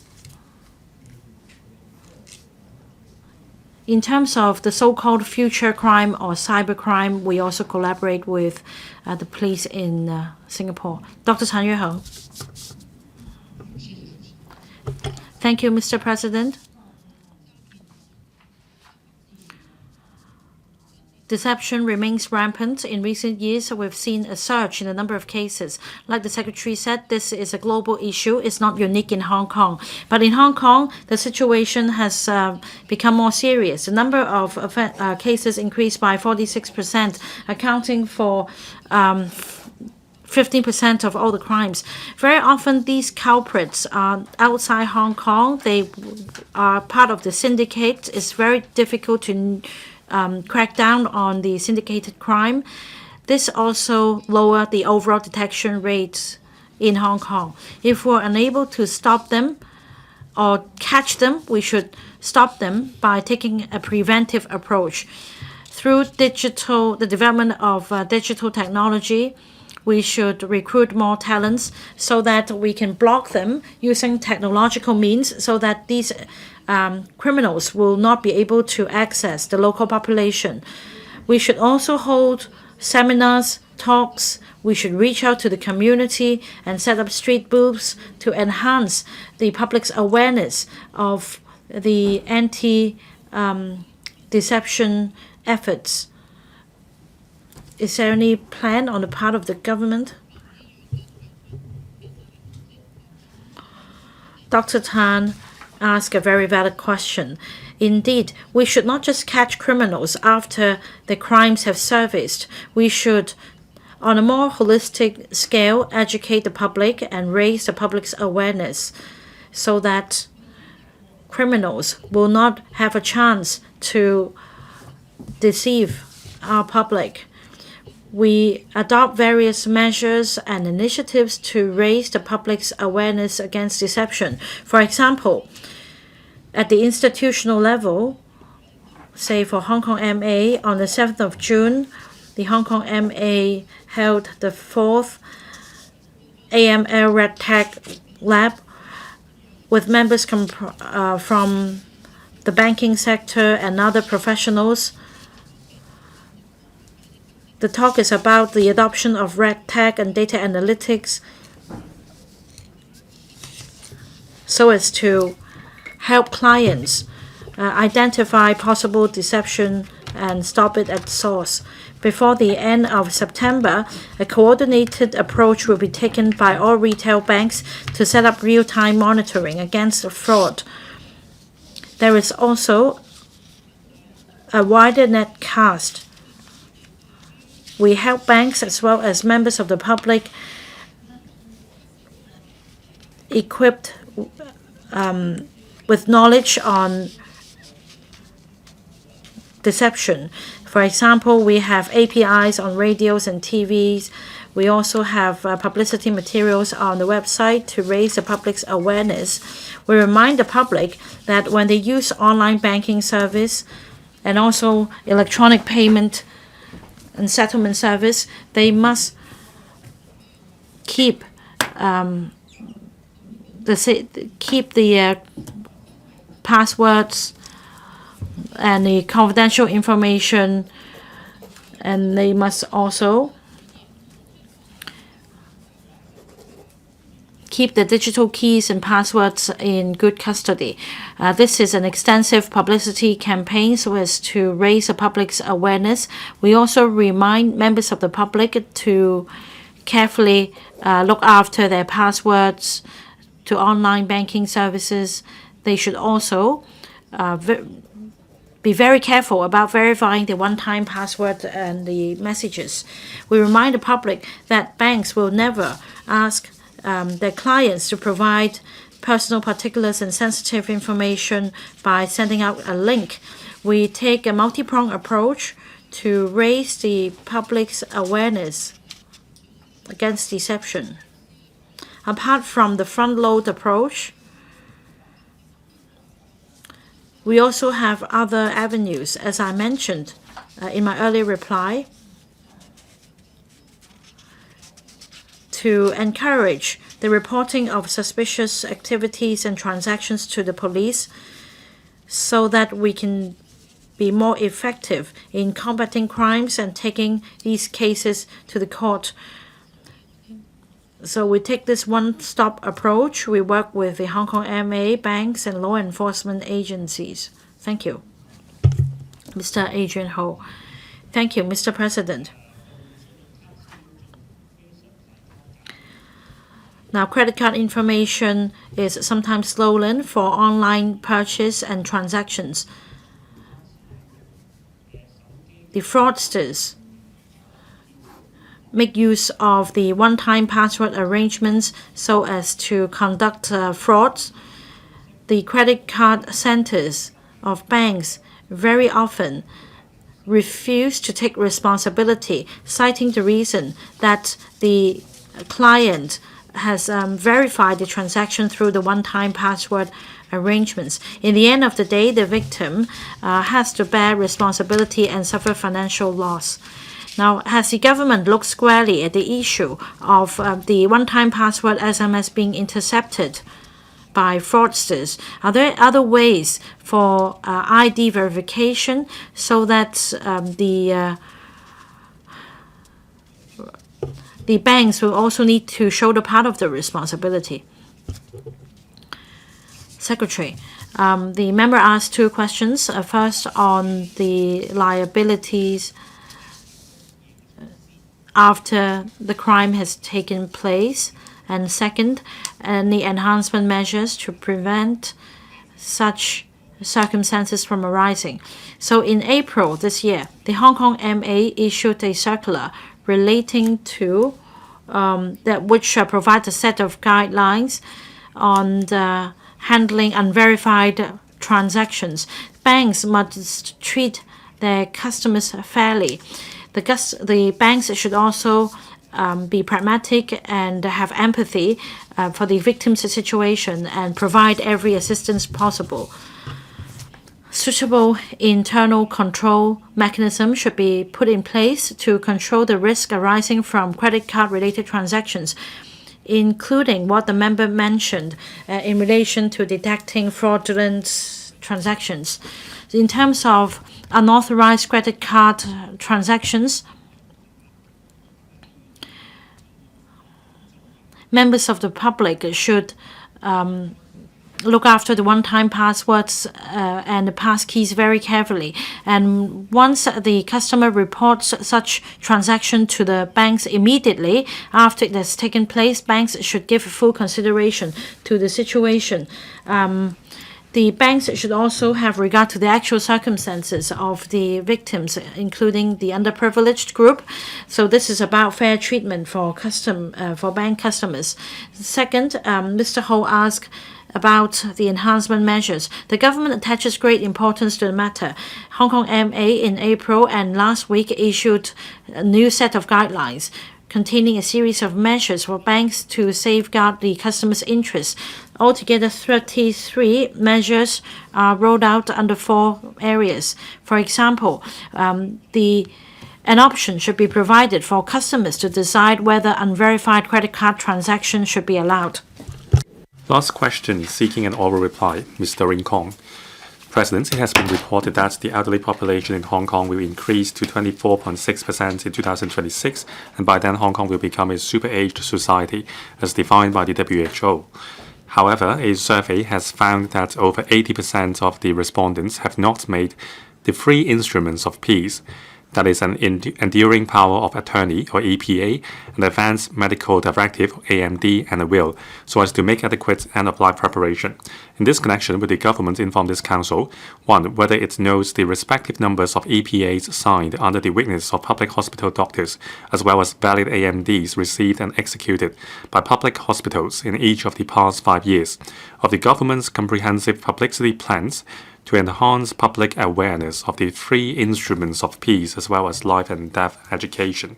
In terms of the so-called future crime or cybercrime, we also collaborate with the police in Singapore. Dr. Chan Yue-heng. Thank you, Mr. President. Deception remains rampant. In recent years, we've seen a surge in the number of cases. Like the Secretary said, this is a global issue. It's not unique in Hong Kong. But in Hong Kong, the situation has become more serious. The number of cases increased by 46%, accounting for 15% of all the crimes. Very often, these culprits are outside Hong Kong. They are part of the syndicate. It's very difficult to crack down on the syndicated crime. This also lowered the overall detection rates in Hong Kong. If we're unable to stop them or catch them, we should stop them by taking a preventive approach. Through the development of digital technology, we should recruit more talents so that we can block them using technological means so that these criminals will not be able to access the local population. We should also hold seminars, talks. We should reach out to the community and set up street booths to enhance the public's awareness of the anti-deception efforts. Is there any plan on the part of the government? Dr. Tan asked a very valid question. Indeed, we should not just catch criminals after the crimes have surfaced. We should, on a more holistic scale, educate the public and raise the public's awareness so that criminals will not have a chance to deceive our public. We adopt various measures and initiatives to raise the public's awareness against deception. For example, at the institutional level, say for Hong Kong MA, on the 7th of June, the Hong Kong MA held the 4th AML Red Tag Lab with members from the banking sector and other professionals. The talk is about the adoption of red tag and data analytics so as to help clients identify possible deception and stop it at source. Before the end of September, a coordinated approach will be taken by all retail banks to set up real-time monitoring against fraud. There is also a wider net cast. We help banks as well as members of the public equipped with knowledge on deception. For example, we have APIs on radios and TVs. We also have publicity materials on the website to raise the public's awareness. We remind the public that when they use online banking service and also electronic payment and settlement service, they must keep the passwords and the confidential information, and they must also keep the digital keys and passwords in good custody. This is an extensive publicity campaign so as to raise the public's awareness. We also remind members of the public to carefully look after their passwords to online banking services. They should also be very careful about verifying the one-time password and the messages. We remind the public that banks will never ask their clients to provide personal particulars and sensitive information by sending out a link. We take a multi-pronged approach to raise the public's awareness against deception. Apart from the front-load approach, we also have other avenues, as I mentioned in my earlier reply, to encourage the reporting of suspicious activities and transactions to the police so that we can be more effective in combating crimes and taking these cases to the court. So we take this one-stop approach. We work with the Hong Kong MA, banks, and law enforcement agencies. Thank you. Mr. Adrian Ho. Thank you, Mr. President. Now, credit card information is sometimes stolen for online purchase and transactions. The fraudsters make use of the one-time password arrangements so as to conduct frauds. The credit card centers of banks very often refuse to take responsibility, citing the reason that the client has verified the transaction through the one-time password arrangements. In the end of the day, the victim has to bear responsibility and suffer financial loss. Now, has the government looked squarely at the issue of the one-time password SMS being intercepted by fraudsters? Are there other ways for ID verification so that the banks will also need to shoulder part of the responsibility? Secretary, the member asked two questions. First, on the liabilities after the crime has taken place, and second, any enhancement measures to prevent such circumstances from arising. So in April this year, the Hong Kong MA issued a circular relating to which provides a set of guidelines on the handling unverified transactions. Banks must treat their customers fairly. The banks should also be pragmatic and have empathy for the victim's situation and provide every assistance possible. Suitable internal control mechanism should be put in place to control the risk arising from credit card-related transactions, including what the member mentioned in relation to detecting fraudulent transactions. In terms of unauthorized credit card transactions, members of the public should look after the one-time passwords and the pass keys very carefully. And once the customer reports such transaction to the banks immediately after it has taken place, banks should give full consideration to the situation. The banks should also have regard to the actual circumstances of the victims, including the underprivileged group. So this is about fair treatment for bank customers. Second, Mr. Ho asked about the enhancement measures. The government attaches great importance to the matter. Hong Kong MA in April and last week issued a new set of guidelines containing a series of measures for banks to safeguard the customer's interests. Altogether, 33 measures are rolled out under 4 areas. For example, an option should be provided for customers to decide whether unverified credit card transactions should be allowed. Last question, seeking an oral reply, Ms. Doreen KONG. President, it has been reported that the elderly population in Hong Kong will increase to 24.6% in 2026, and by then Hong Kong will become a super-aged society, as defined by the WHO. However, a survey has found that over 80% of the respondents have not made the 3 instruments of peace, that is an enduring power of attorney, or EPA, an advanced medical directive, AMD, and a will, so as to make adequate end-of-life preparation. In this connection, will the government inform this council, 1. Whether it knows the respective numbers of EPAs signed under the witness of public hospital doctors, as well as valid AMDs received and executed by public hospitals in each of the past 5 years, of the government's comprehensive publicity plans to enhance public awareness of the 3 instruments of peace as well as life and death education.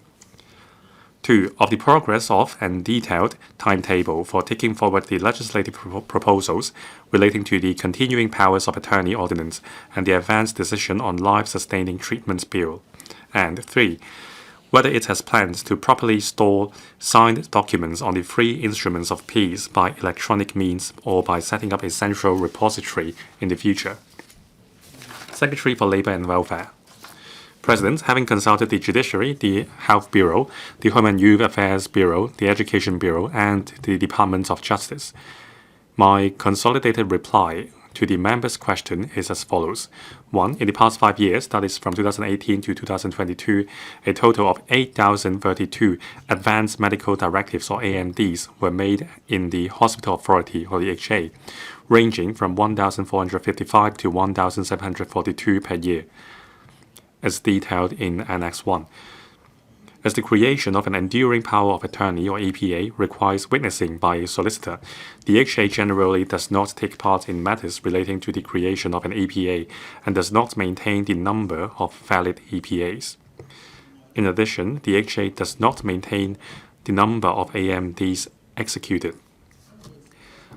2. Of the progress of and detailed timetable for taking forward the legislative proposals relating to the Continuing Powers of Attorney Ordinance and the Advanced Decision on Life-Sustaining Treatments Bill. And 3. Whether it has plans to properly store signed documents on the 3 instruments of peace by electronic means or by setting up a central repository in the future. Secretary for Labour and Welfare. President, having consulted the Judiciary, the Health Bureau, the Home and Youth Affairs Bureau, the Education Bureau, and the Department of Justice, my consolidated reply to the member's question is as follows. 1. In the past 5 years, that is from 2018 to 2022, a total of 8,032 advanced medical directives, or AMDs, were made in the Hospital Authority, or the HA, ranging from 1,455 to 1,742 per year, as detailed in Annex 1. As the creation of an enduring power of attorney, or EPA, requires witnessing by a solicitor, the HA generally does not take part in matters relating to the creation of an EPA and does not maintain the number of valid EPAs. In addition, the HA does not maintain the number of AMDs executed.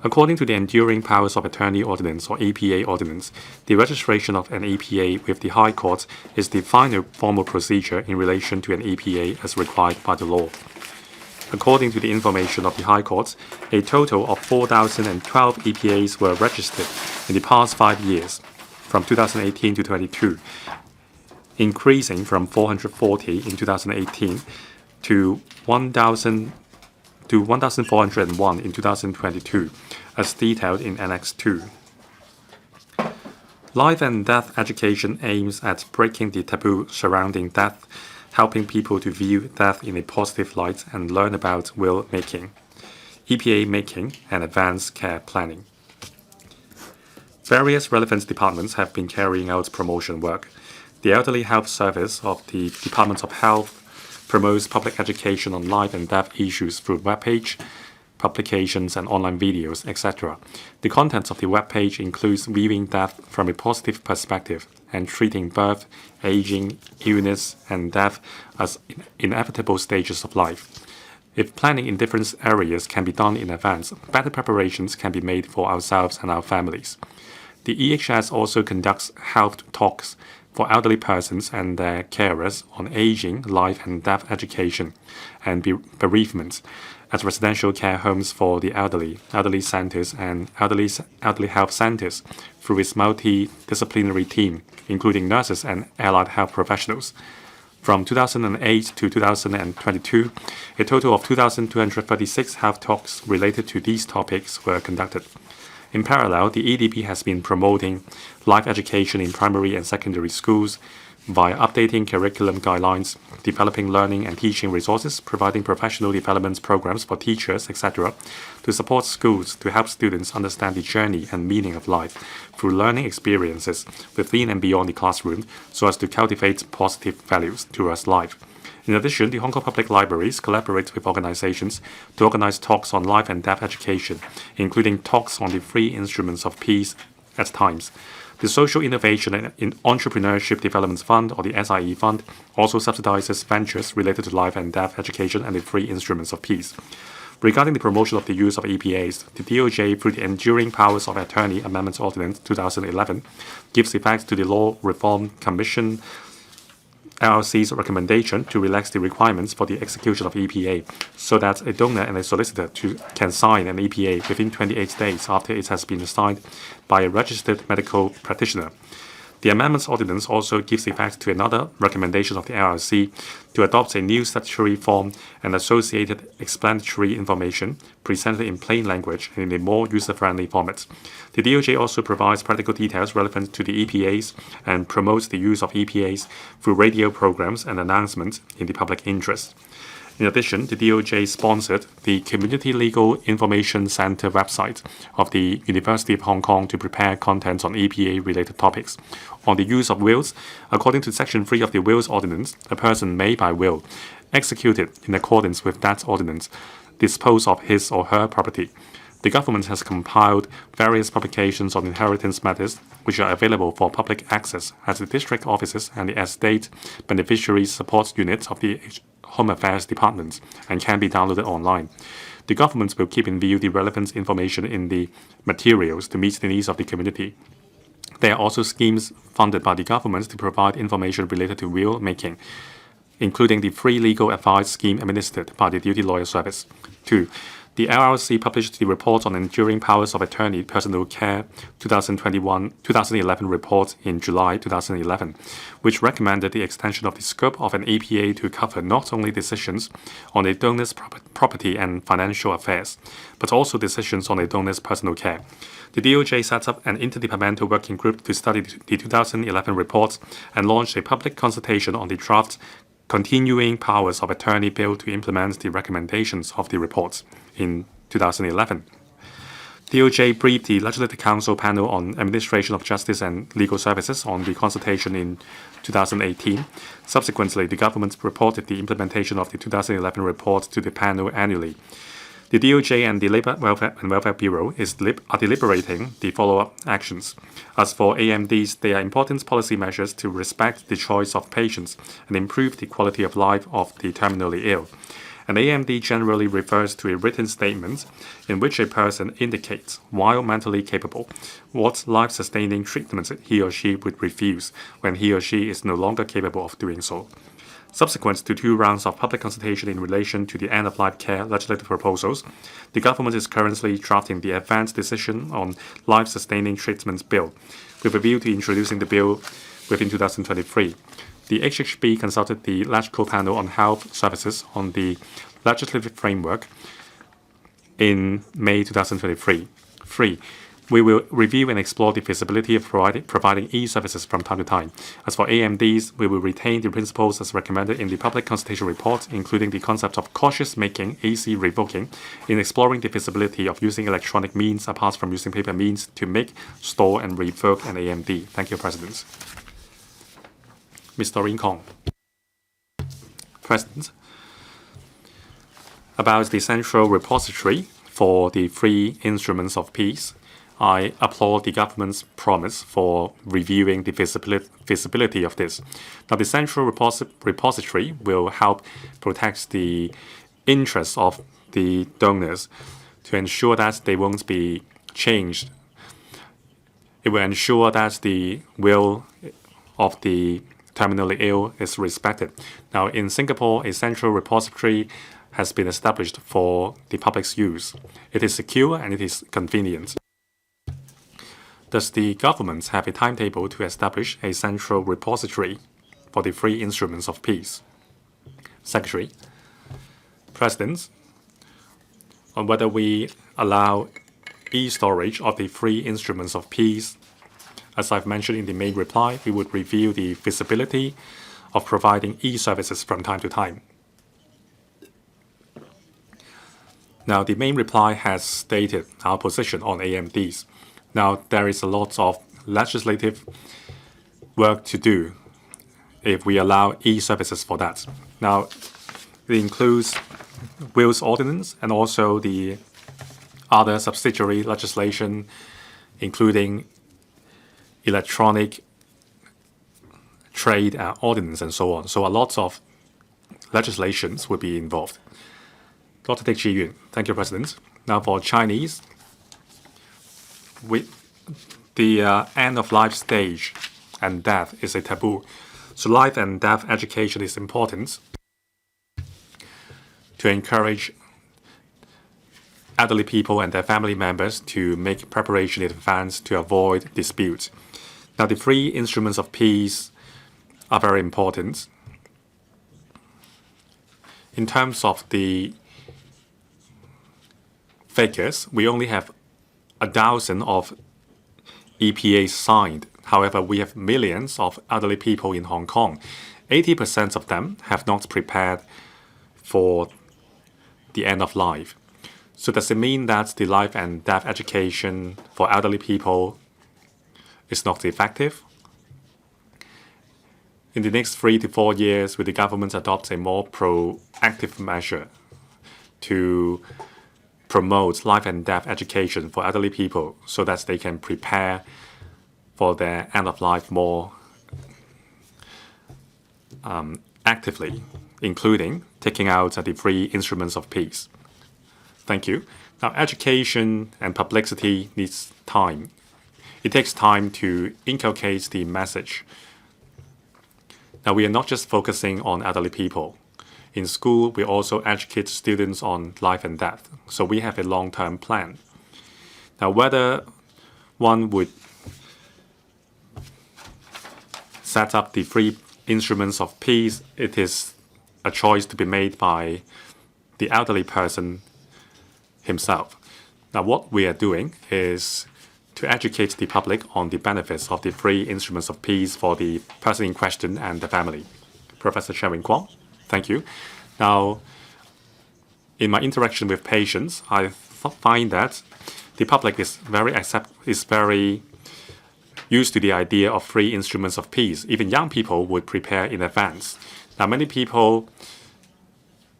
According to the Enduring Powers of Attorney Ordinance, or EPA Ordinance, the registration of an EPA with the High Court is the final formal procedure in relation to an EPA as required by the law. According to the information of the High Court, a total of 4,012 EPAs were registered in the past 5 years, from 2018 to 2022, increasing from 440 in 2018 to 1,401 in 2022, as detailed in Annex 2. Life and death education aims at breaking the taboo surrounding death, helping people to view death in a positive light and learn about will making, EPA making, and advanced care planning. Various relevant departments have been carrying out promotion work. The Elderly Health Service of the Department of Health promotes public education on life and death issues through webpage, publications, and online videos, etc. The contents of the webpage includes viewing death from a positive perspective and treating birth, aging, illness, and death as inevitable stages of life. If planning in different areas can be done in advance, better preparations can be made for ourselves and our families. The EHS also conducts health talks for elderly persons and their carers on aging, life and death education, and bereavement at residential care homes for the elderly centers, and elderly health centers through its multidisciplinary team, including nurses and allied health professionals. From 2008 to 2022, a total of 2,236 health talks related to these topics were conducted. In parallel, the EDB has been promoting life education in primary and secondary schools by updating curriculum guidelines, developing learning and teaching resources, providing professional development programs for teachers, etc., to support schools to help students understand the journey and meaning of life through learning experiences within and beyond the classroom, so as to cultivate positive values towards life. In addition, the Hong Kong Public Libraries collaborate with organizations to organize talks on life and death education, including talks on the 3 instruments of peace at times. The Social Innovation and Entrepreneurship Development Fund, or the SIE Fund, also subsidizes ventures related to life and death education and the 3 instruments of peace. Regarding the promotion of the use of EPAs, the DOJ, through the Enduring Powers of Attorney Amendment Ordinance 2011, gives effect to the Law Reform Commission LLC's recommendation to relax the requirements for the execution of EPA so that a donor and a solicitor can sign an EPA within 28 days after it has been signed by a registered medical practitioner. The amendments ordinance also gives effect to another recommendation of the LLC to adopt a new statutory form and associated explanatory information presented in plain language and in a more user-friendly format. The DOJ also provides practical details relevant to the EPAs and promotes the use of EPAs through radio programs and announcements in the public interest. In addition, the DOJ sponsored the Community Legal Information Center website of the University of Hong Kong to prepare content on EPA-related topics. On the use of wills, according to Section 3 of the Wills Ordinance, a person may, by will, executed in accordance with that ordinance, dispose of his or her property. The government has compiled various publications on inheritance matters, which are available for public access at the district offices and the estate beneficiaries support units of the Home Affairs Departments and can be downloaded online. The government will keep in view the relevant information in the materials to meet the needs of the community. There are also schemes funded by the government to provide information related to will making, including the free legal advice scheme administered by the Duty Lawyer Service. 2. The LLC published the report on enduring powers of attorney personal care 2011 report in July 2011, which recommended the extension of the scope of an EPA to cover not only decisions on a donor's property and financial affairs, but also decisions on a donor's personal care. The DOJ set up an interdepartmental working group to study the 2011 reports and launched a public consultation on the draft Continuing Powers of Attorney Bill to implement the recommendations of the reports in 2011. DOJ briefed the Legislative Council panel on Administration of Justice and Legal Services on the consultation in 2018. Subsequently, the government reported the implementation of the 2011 report to the panel annually. The DOJ and the Labour and Welfare Bureau are deliberating the follow-up actions. As for AMDs, they are important policy measures to respect the choice of patients and improve the quality of life of the terminally ill. An AMD generally refers to a written statement in which a person indicates, while mentally capable, what life-sustaining treatment he or she would refuse when he or she is no longer capable of doing so. Subsequent to 2 rounds of public consultation in relation to the end-of-life care legislative proposals, the government is currently drafting the Advanced Decision on Life-Sustaining Treatments Bill, with a view to introducing the bill within 2023. The HHB consulted the Electrical Panel on Health Services on the legislative framework in May 2023. 3. We will review and explore the feasibility of providing e-services from time to time. As for AMDs, we will retain the principles as recommended in the public consultation report, including the concept of cautious making, AC revoking, in exploring the feasibility of using electronic means apart from using paper means to make, store, and revoke an AMD. Thank you, President. Ms. Doreen KONG. President, about the Central Repository for the Free Instruments of Peace, I applaud the government's promise for reviewing the feasibility of this. Now, the Central Repository will help protect the interests of the donors to ensure that they won't be changed. It will ensure that the will of the terminally ill is respected. Now, in Singapore, a Central Repository has been established for the public's use. It is secure and it is convenient. Does the government have a timetable to establish a central repository for the free instruments of peace? Secretary, President, on whether we allow e-storage of the free instruments of peace, as I've mentioned in the main reply, we would review the feasibility of providing e-services from time to time. Now, the main reply has stated our position on AMDs. Now, there is a lot of legislative work to do if we allow e-services for that. Now, it includes Wills Ordinance and also the other subsidiary legislation, including electronic trade ordinance and so on. So a lot of legislations will be involved. Dr. Dick Chi-yun. Thank you, President. Now, for Chinese, the end-of-life stage and death is a taboo. So life and death education is important to encourage elderly people and their family members to make preparation in advance to avoid disputes. Now, the three instruments of peace are very important. In terms of the figures, we only have 1,000 of EPAs signed. However, we have millions of elderly people in Hong Kong. 80% of them have not prepared for the end of life. So does it mean that the life and death education for elderly people is not effective? In the next 3 to 4 years, will the government adopt a more proactive measure to promote life and death education for elderly people so that they can prepare for their end of life more actively, including taking out the three instruments of peace? Thank you. Now, education and publicity needs time. It takes time to inculcate the message. Now, we are not just focusing on elderly people. In school, we also educate students on life and death. So we have a long-term plan. Now, whether one would set up the three instruments of peace, it is a choice to be made by the elderly person himself. Now, what we are doing is to educate the public on the benefits of the three instruments of peace for the person in question and the family. Professor Chairman Kwok, thank you. Now, in my interaction with patients, I find that the public is very used to the idea of three instruments of peace. Even young people would prepare in advance. Now, many people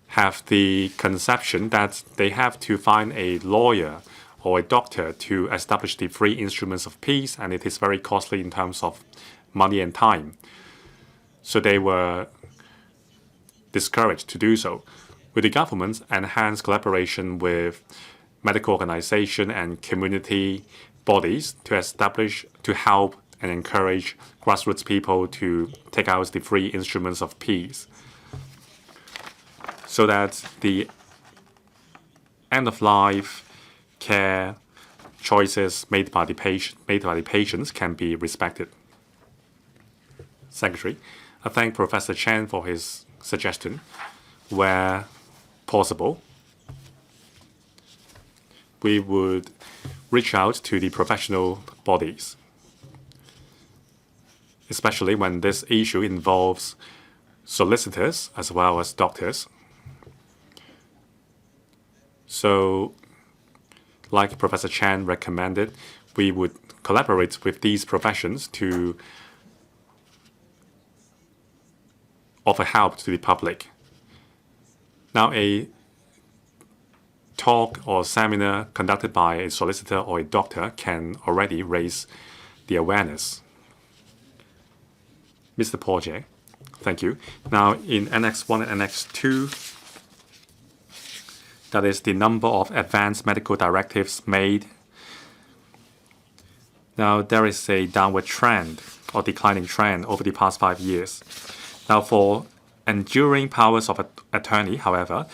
have the conception that they have to find a lawyer or a doctor to establish the three instruments of peace, and it is very costly in terms of money and time. So they were discouraged to do so. With the government's enhanced collaboration with medical organizations and community bodies to help and encourage grassroots people to take out the three instruments of peace, so that the end-of-life care choices made by the patients can be respected. Secretary, I thank Professor Chan for his suggestion. Where possible, we would reach out to the professional bodies, especially when this issue involves solicitors as well as doctors. So, like Professor Chan recommended, we would collaborate with these professions to offer help to the public. Now, a talk or seminar conducted by a solicitor or a doctor can already raise the awareness. Mr. Porge, thank you. Now, in Annex 1 and Annex 2, that is the number of advanced medical directives made. Now, there is a downward trend or declining trend over the past 5 years. Now, for enduring powers of attorney, however,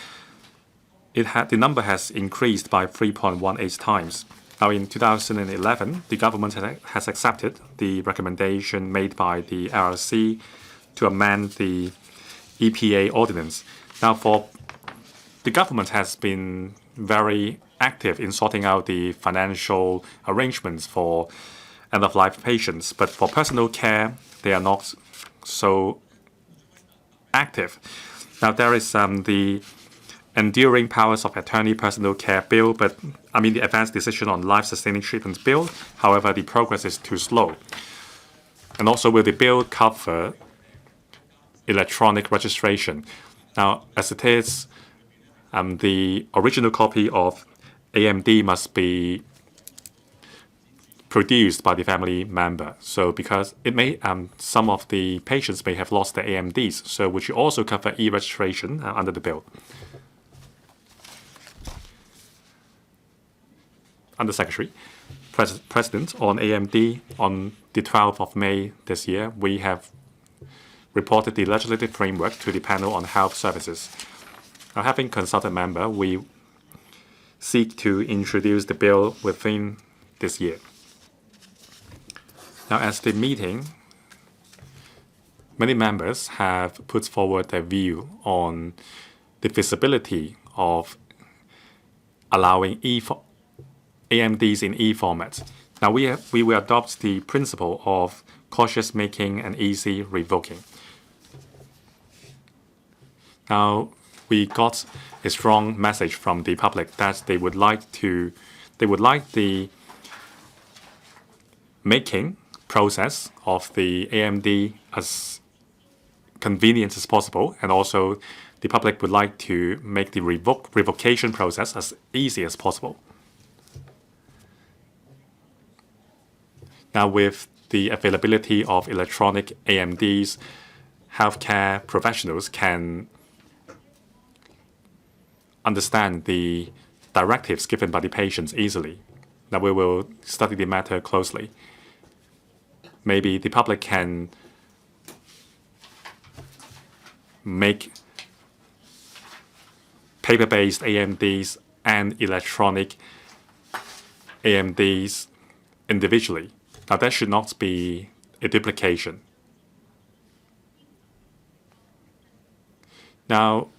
the number has increased by 3.18 times. Now, in 2011, the government has accepted the recommendation made by the LRC to amend the EPA ordinance. Now, the government has been very active in sorting out the financial arrangements for end-of-life patients, but for personal care, they are not so active. Now, there is the Enduring Powers of Attorney Personal Care Bill, the Advanced Decision on Life-Sustaining Treatment Bill. However, the progress is too slow. And also, will the bill cover electronic registration? Now, as it is, the original copy of AMD must be produced by the family member. So because it may, some of the patients may have lost their AMDs. So would you also cover e-registration under the bill? Undersecretary, President, on AMD, on the 12th of May this year, we have reported the legislative framework to the panel on health services. Now, having consulted member, we seek to introduce the bill within this year. Now, as the meeting, many members have put forward their view on the feasibility of allowing AMDs in e-format. Now, we will adopt the principle of cautious making and easy revoking. Now, we got a strong message from the public that they would like the making process of the AMD as convenient as possible, and also the public would like to make the revocation process as easy as possible. Now, with the availability of electronic AMDs, healthcare professionals can understand the directives given by the patients easily. Now, we will study the matter closely. Maybe the public can make paper-based AMDs and electronic AMDs individually. Now, there should not be a duplication. Now,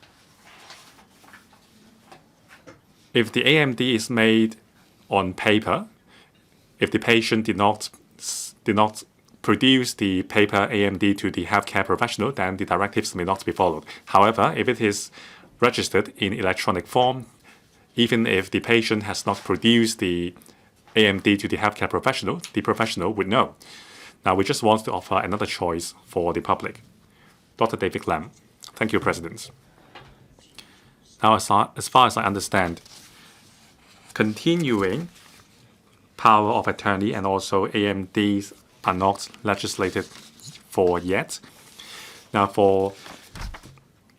if the AMD is made on paper, if the patient did not produce the paper AMD to the healthcare professional, then the directives may not be followed. However, if it is registered in electronic form, even if the patient has not produced the AMD to the healthcare professional, the professional would know. Now, we just want to offer another choice for the public. Dr. David Lam. Thank you, President. Now, as far as I understand, continuing power of attorney and also AMDs are not legislated for yet. Now, for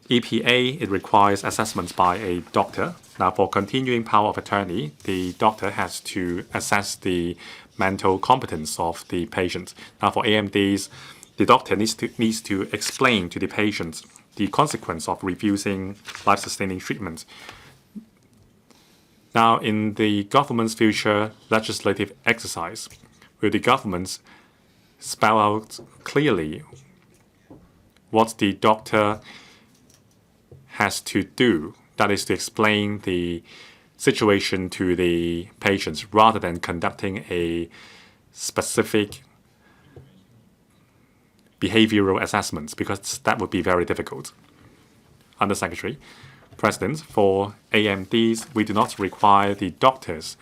EPA, it requires assessments by a doctor. Now, for continuing power of attorney, the doctor has to assess the mental competence of the patient. Now, for AMDs, the doctor needs to explain to the patient the consequence of refusing life-sustaining treatment. Now, in the government's future legislative exercise, will the government spell out clearly what the doctor has to do, that is to explain the situation to the patients rather than conducting a specific behavioral assessments, because that would be very difficult. Under Secretary, President, for AMDs, we do not require the doctors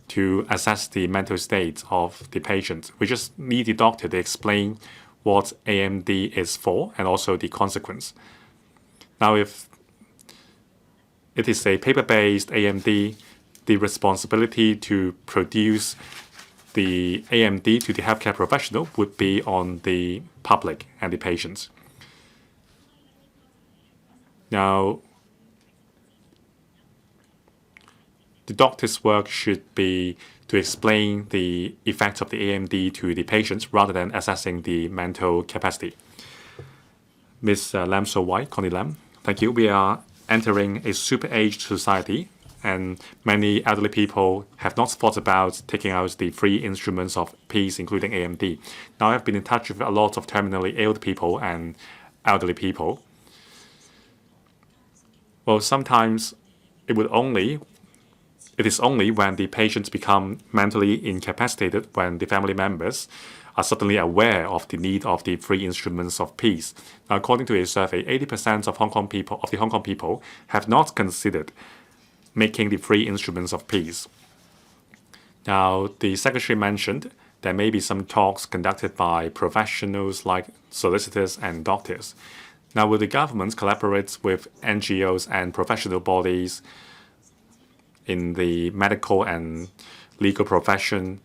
to assess the mental state of the patient. We just need the doctor to explain what AMD is for and also the consequence. Now, if it is a paper-based AMD, the responsibility to produce the AMD to the healthcare professional would be on the public and the patients. Now, the doctor's work should be to explain the effects of the AMD to the patients rather than assessing the mental capacity. Ms. Lam So-wai, Connie Lam, thank you. We are entering a super-aged society, and many elderly people have not thought about taking out the free instruments of peace, including AMD. Now, I've been in touch with a lot of terminally ill people and elderly people. Well, sometimes it is only when the patients become mentally incapacitated when the family members are suddenly aware of the need of the free instruments of peace. Now, according to a survey, 80% of the Hong Kong people have not considered making the free instruments of peace. Now, the Secretary mentioned there may be some talks conducted by professionals like solicitors and doctors. Now, will the government collaborate with NGOs and professional bodies in the medical and legal profession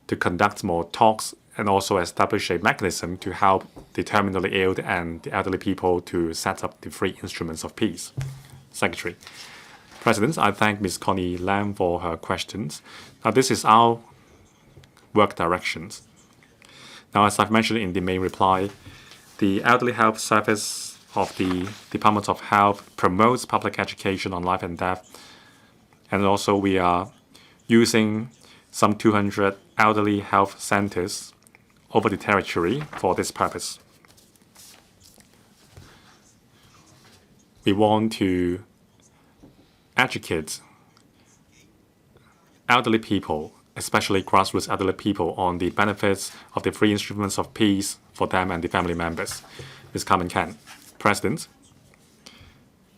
to conduct more talks and also establish a mechanism to help the terminally ill and the elderly people to set up the free instruments of peace? Secretary. President, I thank Ms. Connie Lam for her questions. Now, this is our work directions. Now, as I've mentioned in the main reply, The Elderly Health Service of the Department of Health promotes public education on life and death. And also we are using some 200 elderly health centers over the territory for this purpose. We want to educate elderly people, especially grassroots elderly people, on the benefits of the free instruments of peace for them and the family members. Ms. Carmen KAN. President,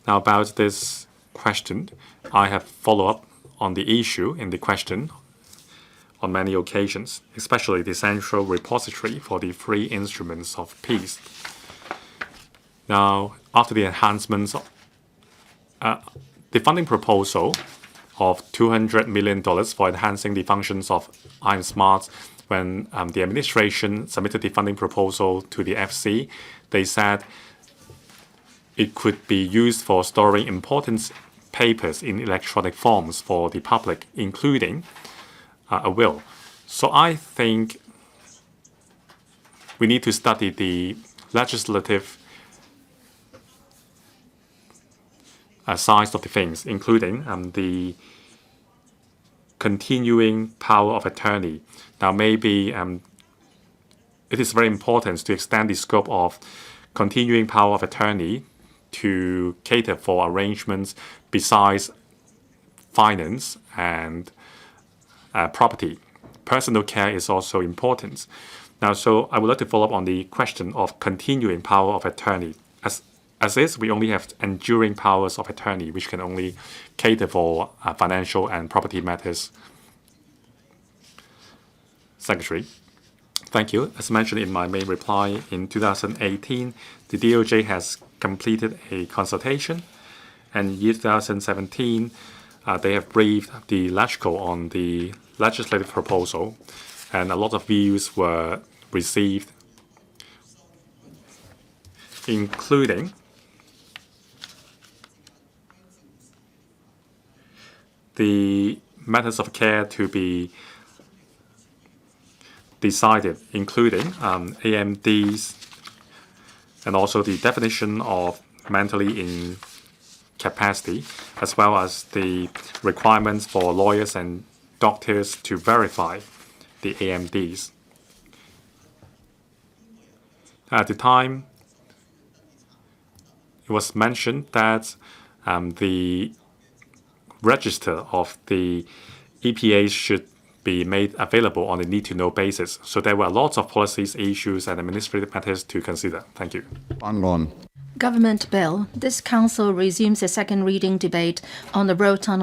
now about this question, I have followed up on the issue in the question on many occasions, especially the central repository for the free instruments of peace. Now, after the enhancements, the funding proposal of $200 million for enhancing the functions of I'm Smart, when the administration submitted the funding proposal to the FC, they said it could be used for storing important papers in electronic forms for the public, including a will. So I think we need to study the legislative side of the things, including the continuing power of attorney. Now, maybe it is very important to extend the scope of continuing power of attorney to cater for arrangements besides finance and property. Personal care is also important. Now, so I would like to follow up on the question of continuing power of attorney. As is, we only have enduring powers of attorney, which can only cater for financial and property matters. Secretary, thank you. As mentioned in my main reply, in 2018, the DOJ has completed a consultation, and in year 2017, they have briefed the LegCo on the legislative proposal, and a lot of views were received, including the methods of care to be decided, including AMDs, and also the definition of mentally incapacity, as well as the requirements for lawyers and doctors to verify the AMDs. At the time, it was mentioned that the register of the EPAs should be made available on a need-to-know basis. So there were lots of policies, issues, and administrative matters to consider. Thank you. Government bill. This council resumes a second reading debate on the road tunnel